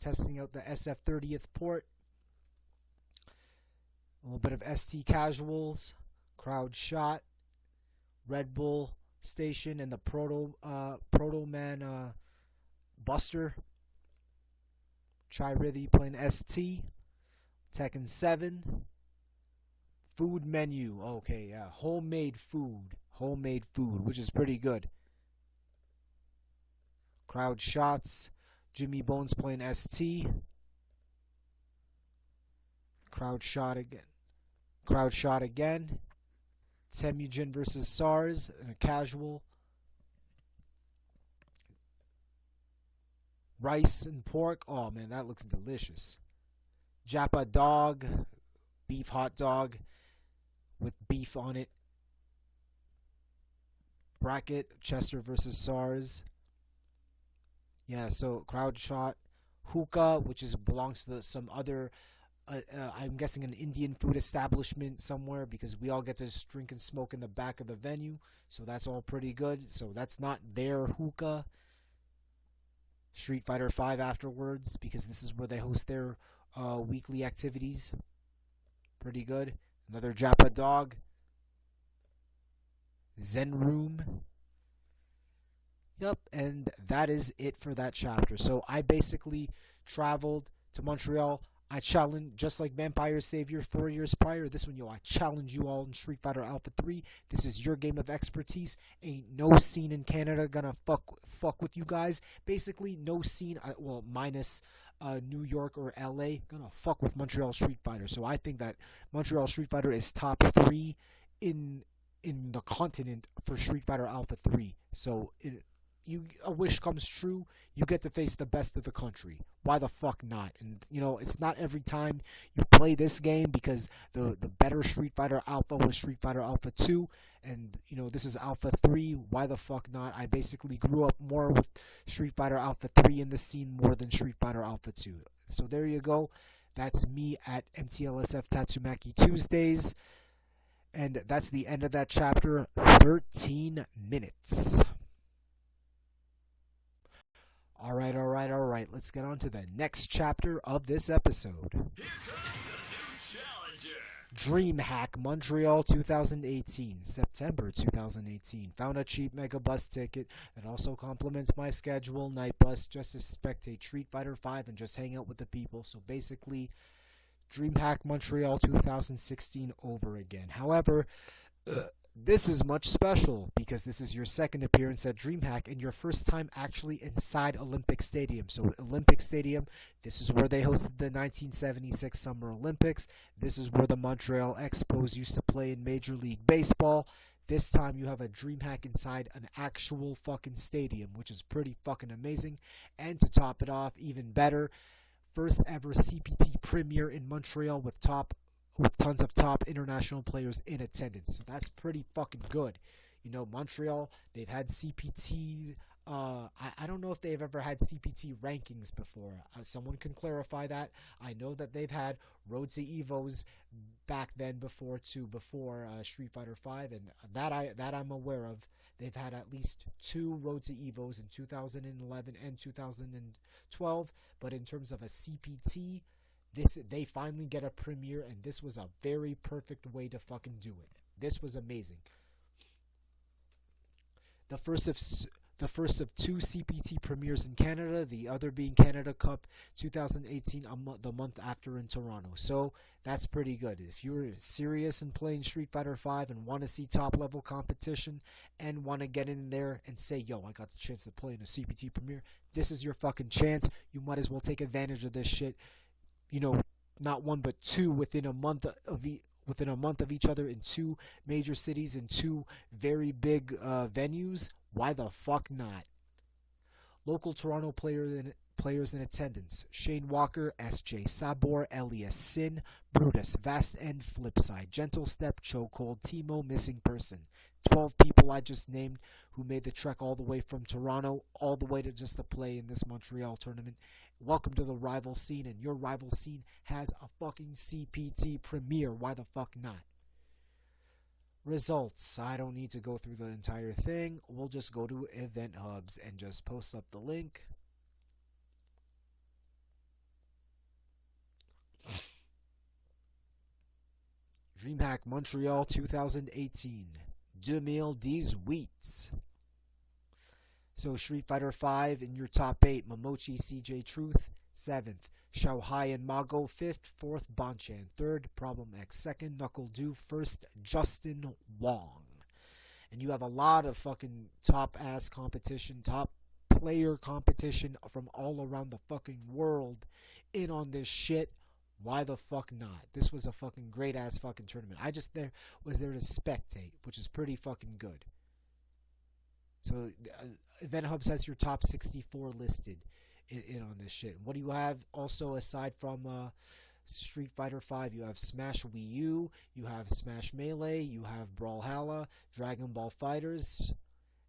testing out the SF-30th port. A little bit of ST Casuals, Crowd Shot, Red Bull Station, and the Proto Man Buster. Chai Rithi playing ST. Tekken 7. Food menu. Okay, yeah. Homemade food, which is pretty good. Crowd Shots. Jimmy Bones playing ST. Crowd Shot again. Temujin versus SARS in a casual. Rice and pork. Oh man, that looks delicious. Japa dog, beef hot dog with beef on it. Bracket, Chester versus SARS. Yeah, so crowd shot. Hookah, which belongs to some other, I'm guessing an Indian food establishment somewhere, because we all get to just drink and smoke in the back of the venue. So that's all pretty good. So that's not their hookah. Street Fighter 5 afterwards, because this is where they host their weekly activities. Pretty good. Another Japa dog. Zen Room. Yep, and that is it for that chapter. So I basically traveled to Montreal. I challenged, just like Vampire Savior 4 years prior, this one, I challenge you all in Street Fighter Alpha 3. This is your game of expertise. Ain't no scene in Canada gonna fuck with you guys. Basically, no scene, minus New York or LA, gonna fuck with Montreal Street Fighter. So I think that Montreal Street Fighter is top 3 in the continent for Street Fighter Alpha 3. So a wish comes true, you get to face the best of the country. Why the fuck not? And it's not every time you play this game, because the better Street Fighter Alpha was Street Fighter Alpha 2, and this is Alpha 3. Why the fuck not? I basically grew up more with Street Fighter Alpha 3 in the scene more than Street Fighter Alpha 2. So there you go. That's me at MTLSF Tatsumaki Tuesdays. And that's the end of that chapter. 13 minutes. All right. Let's get on to the next chapter of this episode. Here comes the new challenger. Dreamhack Montreal 2018, September 2018. Found a cheap Mega Bus ticket that also complements my schedule, night bus, just to spectate Street Fighter 5 and just hang out with the people. So basically, Dreamhack Montreal 2016 over again. However, this is much special because this is your second appearance at Dreamhack and your first time actually inside Olympic Stadium. So Olympic Stadium, this is where they hosted the 1976 Summer Olympics. This is where the Montreal Expos used to play in Major League Baseball. This time you have a Dreamhack inside an actual fucking stadium, which is pretty fucking amazing. And to top it off, even better, first ever CPT premiere in Montreal with tons of top international players in attendance. So that's pretty fucking good. Montreal, they've had CPT. I don't know if they've ever had CPT rankings before. Someone can clarify that. I know that they've had Road to Evos back then before Street Fighter 5, and that I'm aware of. They've had at least 2 Road to Evos in 2011 and 2012. But in terms of a CPT, they finally get a premiere, and this was a very perfect way to fucking do it. This was amazing. The the first of 2 CPT premieres in Canada, the other being Canada Cup 2018 the month after in Toronto. So that's pretty good. If you're serious in playing Street Fighter V and want to see top level competition and want to get in there and say, yo, I got the chance to play in a CPT premiere, this is your fucking chance. You might as well take advantage of this shit. You know, not 1 but 2 within a month of each other in 2 major cities and 2 very big venues. Why the fuck not? Local Toronto players in attendance: Shane Walker, SJ Sabor, Elias Sin, Brutus, Vast End, Flipside, Gentle Step, Chokehold, Timo, Missing Person. 12 people I just named who made the trek all the way from Toronto all the way to just to play in this Montreal tournament. Welcome to the rival scene, and your rival scene has a fucking CPT premiere. Why the fuck not? Results. I don't need to go through the entire thing. We'll just go to Event Hubs and just post up the link. Dreamhack Montreal 2018. 2018. So Street Fighter V in your top 8. Momochi CJ Truth 7th. Xiaohai and Mago 5th. 4th Bonchan 3rd. Problem X 2nd. Knuckle Do 1st. Justin Wong. And you have a lot of fucking top ass competition, top player competition from all around the fucking world in on this shit. Why the fuck not? This was a fucking great ass fucking tournament. I just was there to spectate, which is pretty fucking good. So Event Hubs has your top 64 listed in on this shit. What do you have also aside from Street Fighter V? You have Smash Wii U, you have Smash Melee, you have Brawlhalla, Dragon Ball Fighters,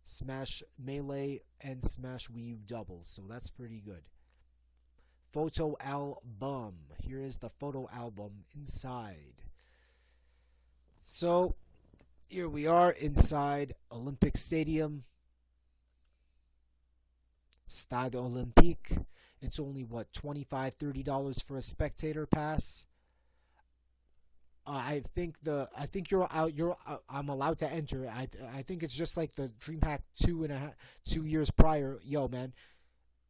Smash Melee, and Smash Wii U doubles. So that's pretty good. Photo album. Here is the photo album inside. So here we are inside Olympic Stadium. Stade Olympique. It's only what, $25-$30 for a spectator pass. I think you're out. I'm allowed to enter. I think it's just like the DreamHack 2 years prior. Yo, man,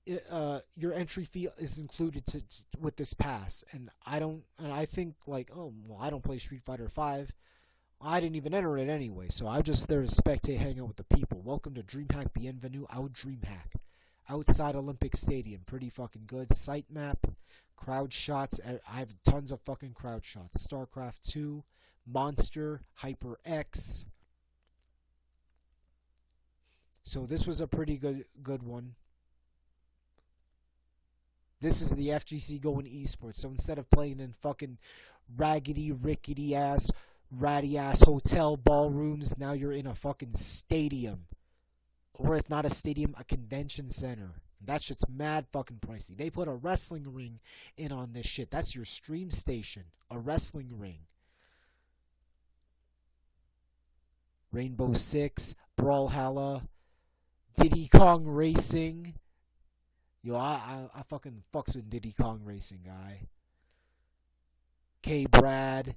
your entry fee is included with this pass, and I think like, oh well, I don't play Street Fighter V. I didn't even enter it anyway, so I'm just there to spectate, hang out with the people. Welcome to DreamHack. Bienvenue au DreamHack. Outside Olympic Stadium, pretty fucking good. Site map, crowd shots. I have tons of fucking crowd shots. StarCraft 2, Monster, HyperX. So this was a pretty good one. This is the FGC going esports. So instead of playing in fucking raggedy, rickety ass, ratty ass hotel ballrooms, now you're in a fucking stadium. Or if not a stadium, a convention center. That shit's mad fucking pricey. They put a wrestling ring in on this shit. That's your stream station. A wrestling ring. Rainbow Six, Brawlhalla, Diddy Kong Racing. Yo, I fucking fucks with Diddy Kong Racing, guy. K Brad,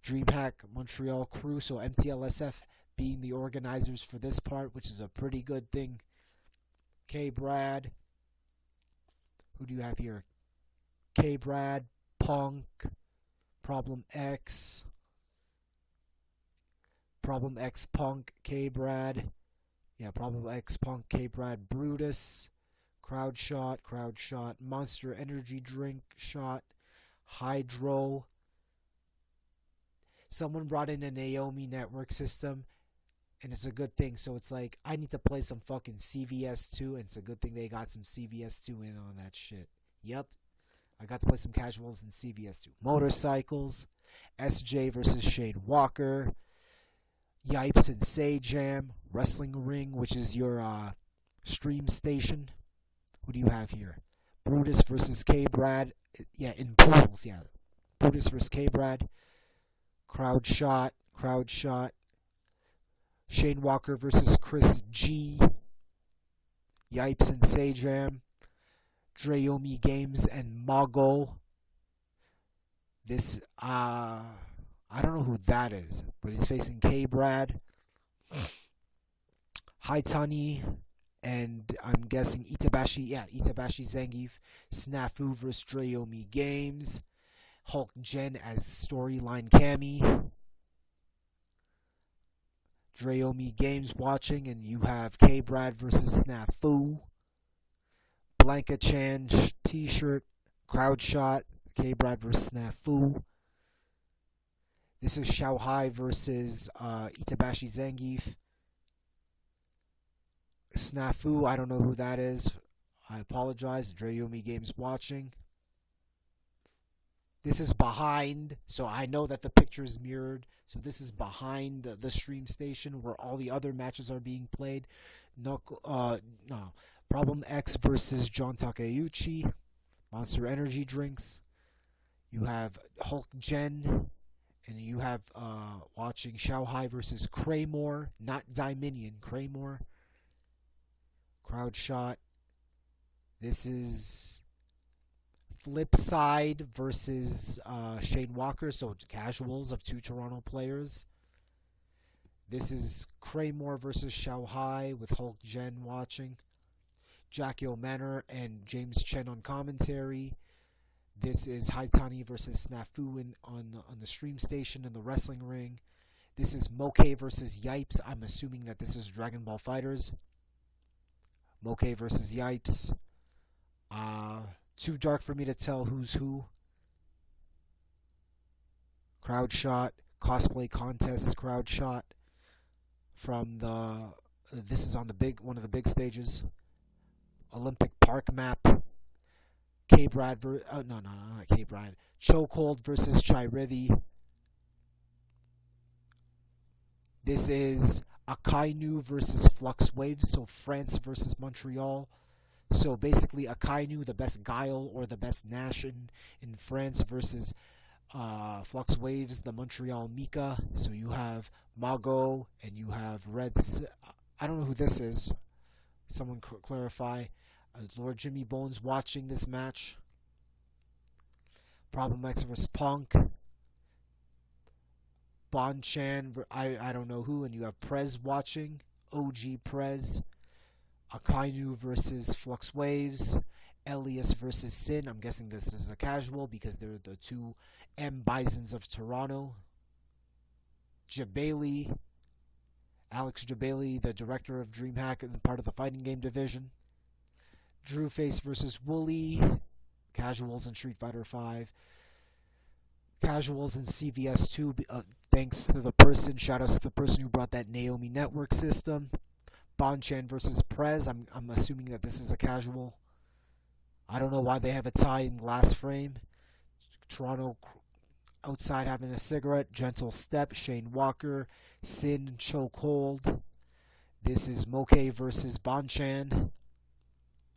DreamHack Montreal crew, so MTLSF being the organizers for this part, which is a pretty good thing. K Brad. Who do you have here? K Brad, Punk, Problem X, Punk, K Brad. Yeah, Problem X, Punk, K Brad, Brutus, Crowd Shot, Monster Energy Drink Shot, Hydro. Someone brought in a Naomi network system, and it's a good thing. So it's like, I need to play some fucking CVS2, and it's a good thing they got some CVS2 in on that shit. Yep. I got to play some casuals in CVS2. Motorcycles, SJ versus Shane Walker, Yipes and Say Jam, Wrestling Ring, which is your stream station. Who do you have here? Brutus versus K Brad. Yeah, in pools, yeah. Brutus versus K Brad. Crowd shot. Shane Walker versus Chris G. Yipes and Say Jam. Drayomi Games and Mago. This, I don't know who that is, but he's facing K Brad. Haitani and I'm guessing Itabashi Zangief. Snafu vs. Drayomi Games. Hulk Gen as storyline Cammy. Drayomi Games watching, and you have K-Brad versus Snafu. Blanca Chan t-shirt, crowd shot, K-Brad versus Snafu. This is Xiaohai versus Itabashi Zangief. Snafu, I don't know who that is. I apologize. Drayomi Games watching. This is behind, so I know that the picture is mirrored. So this is behind the stream station where all the other matches are being played. Problem X versus John Takeuchi. Monster Energy drinks. You have Hulk Gen, and you have watching Xiaohai versus Kraymore, not Dominion, Kraymore. Crowd shot. This is Flipside versus Shane Walker, so casuals of two Toronto players. This is Kraymore versus Xiaohai with Hulk Gen watching. Jackie O'Manor and James Chen on commentary. This is Haitani versus Snafu on the stream station in the wrestling ring. This is Moke versus Yipes. I'm assuming that this is Dragon Ball Fighters. Moke versus Yipes. Too dark for me to tell who's who. Crowd shot. Cosplay contest crowd shot. From the... This is on one of the big stages. Olympic Park map. K-Brad not K-Brad. Chokehold versus Chirithi. This is Akainu versus Flux Waves, so France versus Montreal. So basically Akainu, the best Guile or the best Nash in France, versus Flux Waves, the Montreal Mika. So you have Mago and you have I don't know who this is. Someone clarify. Lord Jimmy Bones watching this match. Problem X versus Punk. Bon Chan, I don't know who, and you have Prez watching. OG Prez. Akainu versus Flux Waves. Elias versus Sin. I'm guessing this is a casual because they're the two M Bisons of Toronto. Jabali. Alex Jabali, the director of Dreamhack and part of the fighting game division. Drew Face versus Wooly. Casuals in Street Fighter V. Casuals in CVS 2. Thanks to the person, shoutouts to the person who brought that Naomi network system. Bonchan versus Prez. I'm assuming that this is a casual. I don't know why they have a tie in glass frame. Toronto outside having a cigarette. Gentle Step. Shane Walker. Sin Chokehold. This is Moke versus Bonchan.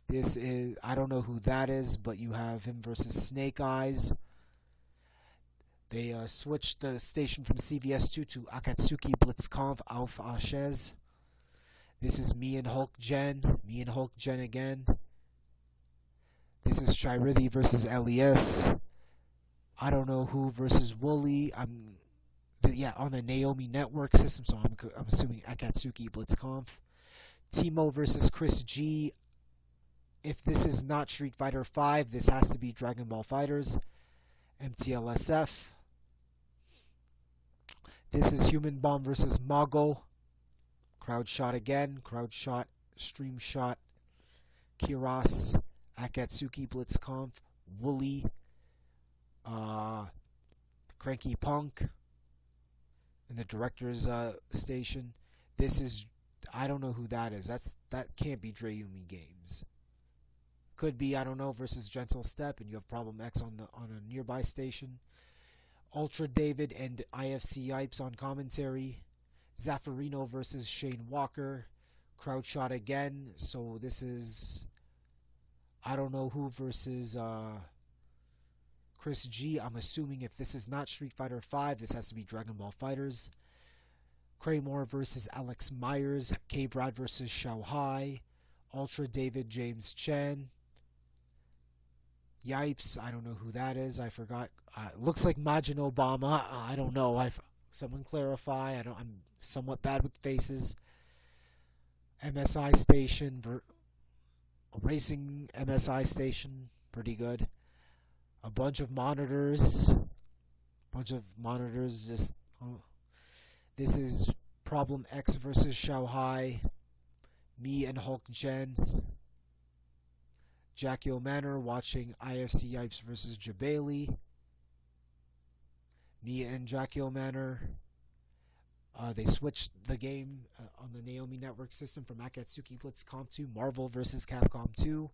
This is, I don't know who that is, but you have him versus Snake Eyes. They switched the station from CVS2 to Akatsuki Blitzkampf auf Ashes. This is me and Hulk Gen. Me and Hulk Gen again. This is Chirithi versus LES. I don't know who versus Wooly. On the Naomi network system, so I'm assuming Akatsuki Blitzkampf. Timo versus Chris G. If this is not Street Fighter V, this has to be Dragon Ball Fighters. MTLSF. This is Human Bomb versus Mago. Crowd shot again. Crowd shot. Stream shot. Kiras. Akatsuki Blitzkampf. Wooly. Cranky Punk. In the director's station. This is... I don't know who that is. That can't be Drayumi Games. Could be, I don't know, versus Gentle Step, and you have Problem X on a nearby station. Ultra David and IFC Yipes on commentary. Zaffarino versus Shane Walker. Crowd shot again. So this is, I don't know who versus Chris G. I'm assuming if this is not Street Fighter V, this has to be Dragon Ball Fighters. Kraymore versus Alex Myers. K-Brad versus Xiaohai. Ultra David James Chen. Yipes, I don't know who that is. I forgot. Looks like Majin Obama. I don't know. Someone clarify. I'm somewhat bad with faces. MSI station, racing MSI station, pretty good. A bunch of monitors. Just this is Problem X versus Shanghai. Me and Hulk Jen. Jackie O'Manor watching IFC Yipes versus Jabali. Me and Jackie O'Manor. They switched the game on the Naomi Network system from Akatsuki Blitz Comp 2, Marvel versus Capcom 2.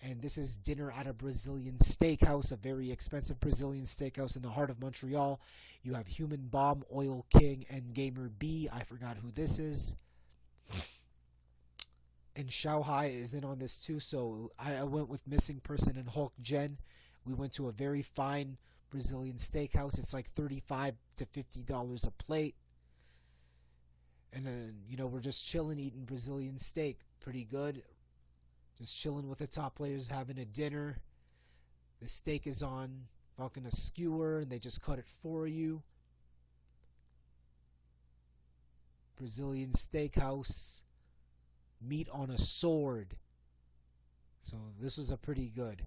And this is dinner at a Brazilian steakhouse, a very expensive Brazilian steakhouse in the heart of Montreal. You have Human Bomb, Oil King, and Gamer B. I forgot who this is. And Shanghai is in on this too, so I went with Missing Person and Hulk Jen. We went to a very fine Brazilian steakhouse. It's like $35 to $50 a plate. And then, we're just chilling, eating Brazilian steak. Pretty good. Just chilling with the top players, having a dinner. The steak is on fucking a skewer, and they just cut it for you. Brazilian steakhouse. Meat on a sword. So this is a pretty good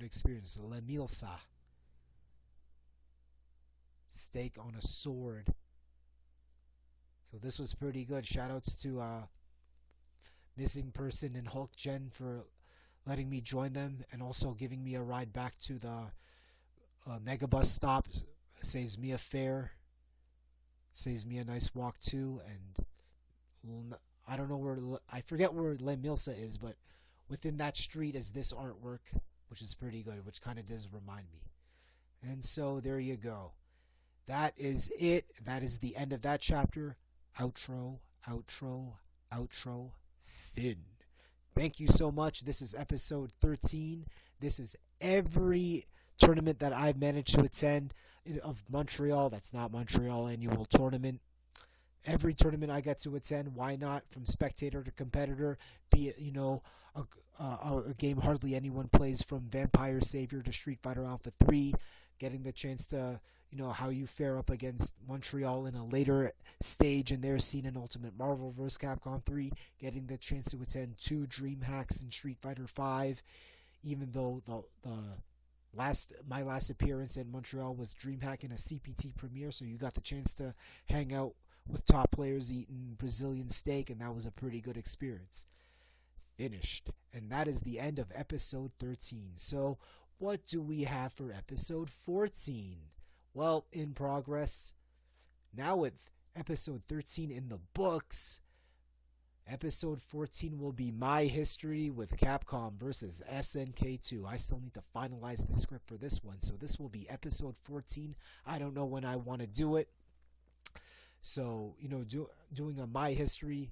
experience. La Milsa. Steak on a sword. So this was pretty good. Shoutouts to Missing Person and Hulk Jen for letting me join them and also giving me a ride back to the Megabus stop. Saves me a fare. Saves me a nice walk too. And I don't know I forget where La Milsa is, but within that street is this artwork, which is pretty good, which kind of does remind me. And so there you go. That is it. That is the end of that chapter. Outro. Fin. Thank you so much. This is episode 13. This is every tournament that I've managed to attend of Montreal. That's not Montreal Annual Tournament. Every tournament I get to attend, why not? From spectator to competitor, be it, a game hardly anyone plays, from Vampire Savior to Street Fighter Alpha 3, getting the chance to, how you fare up against Montreal in a later stage in their scene in Ultimate Marvel vs. Capcom 3, getting the chance to attend 2 Dreamhacks in Street Fighter 5, even though my last appearance in Montreal was Dreamhack in a CPT premiere, so you got the chance to hang out with top players eating Brazilian steak, and that was a pretty good experience. Finished. And that is the end of episode 13. So, what do we have for episode 14? Well, in progress. Now with episode 13 in the books, episode 14 will be My History with Capcom versus SNK2. I still need to finalize the script for this one, so this will be episode 14. I don't know when I want to do it. So, doing a My History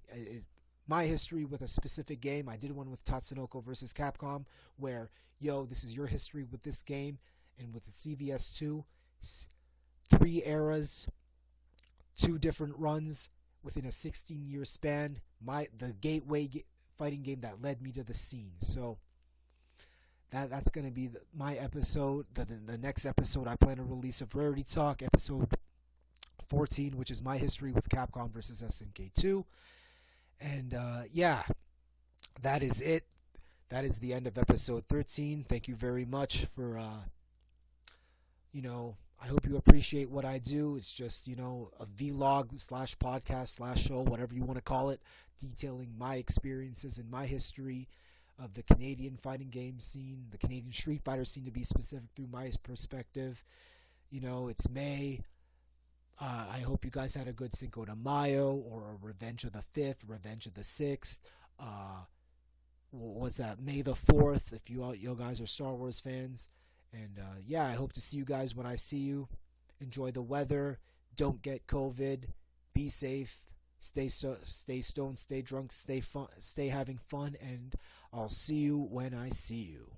with a specific game. I did one with Tatsunoko versus Capcom, where, this is your history with this game. And with the CVS2, 3 eras, 2 different runs within a 16-year span. The gateway fighting game that led me to the scene. So, that's going to be my episode. The next episode I plan to release of Rarity Talk, episode 14, which is My History with Capcom versus SNK2. And that is it. That is the end of episode 13. Thank you very much for I hope you appreciate what I do. It's just a vlog / podcast / show, whatever you want to call it, detailing my experiences and my history of the Canadian fighting game scene, the Canadian Street Fighter scene to be specific, through my perspective. It's May. I hope you guys had a good Cinco de Mayo, or a Revenge of the 5th, Revenge of the 6th. What's that? May the 4th, if you guys are Star Wars fans. And I hope to see you guys when I see you. Enjoy the weather. Don't get COVID. Be safe. Stay stoned. Stay drunk. Stay having fun. And I'll see you when I see you.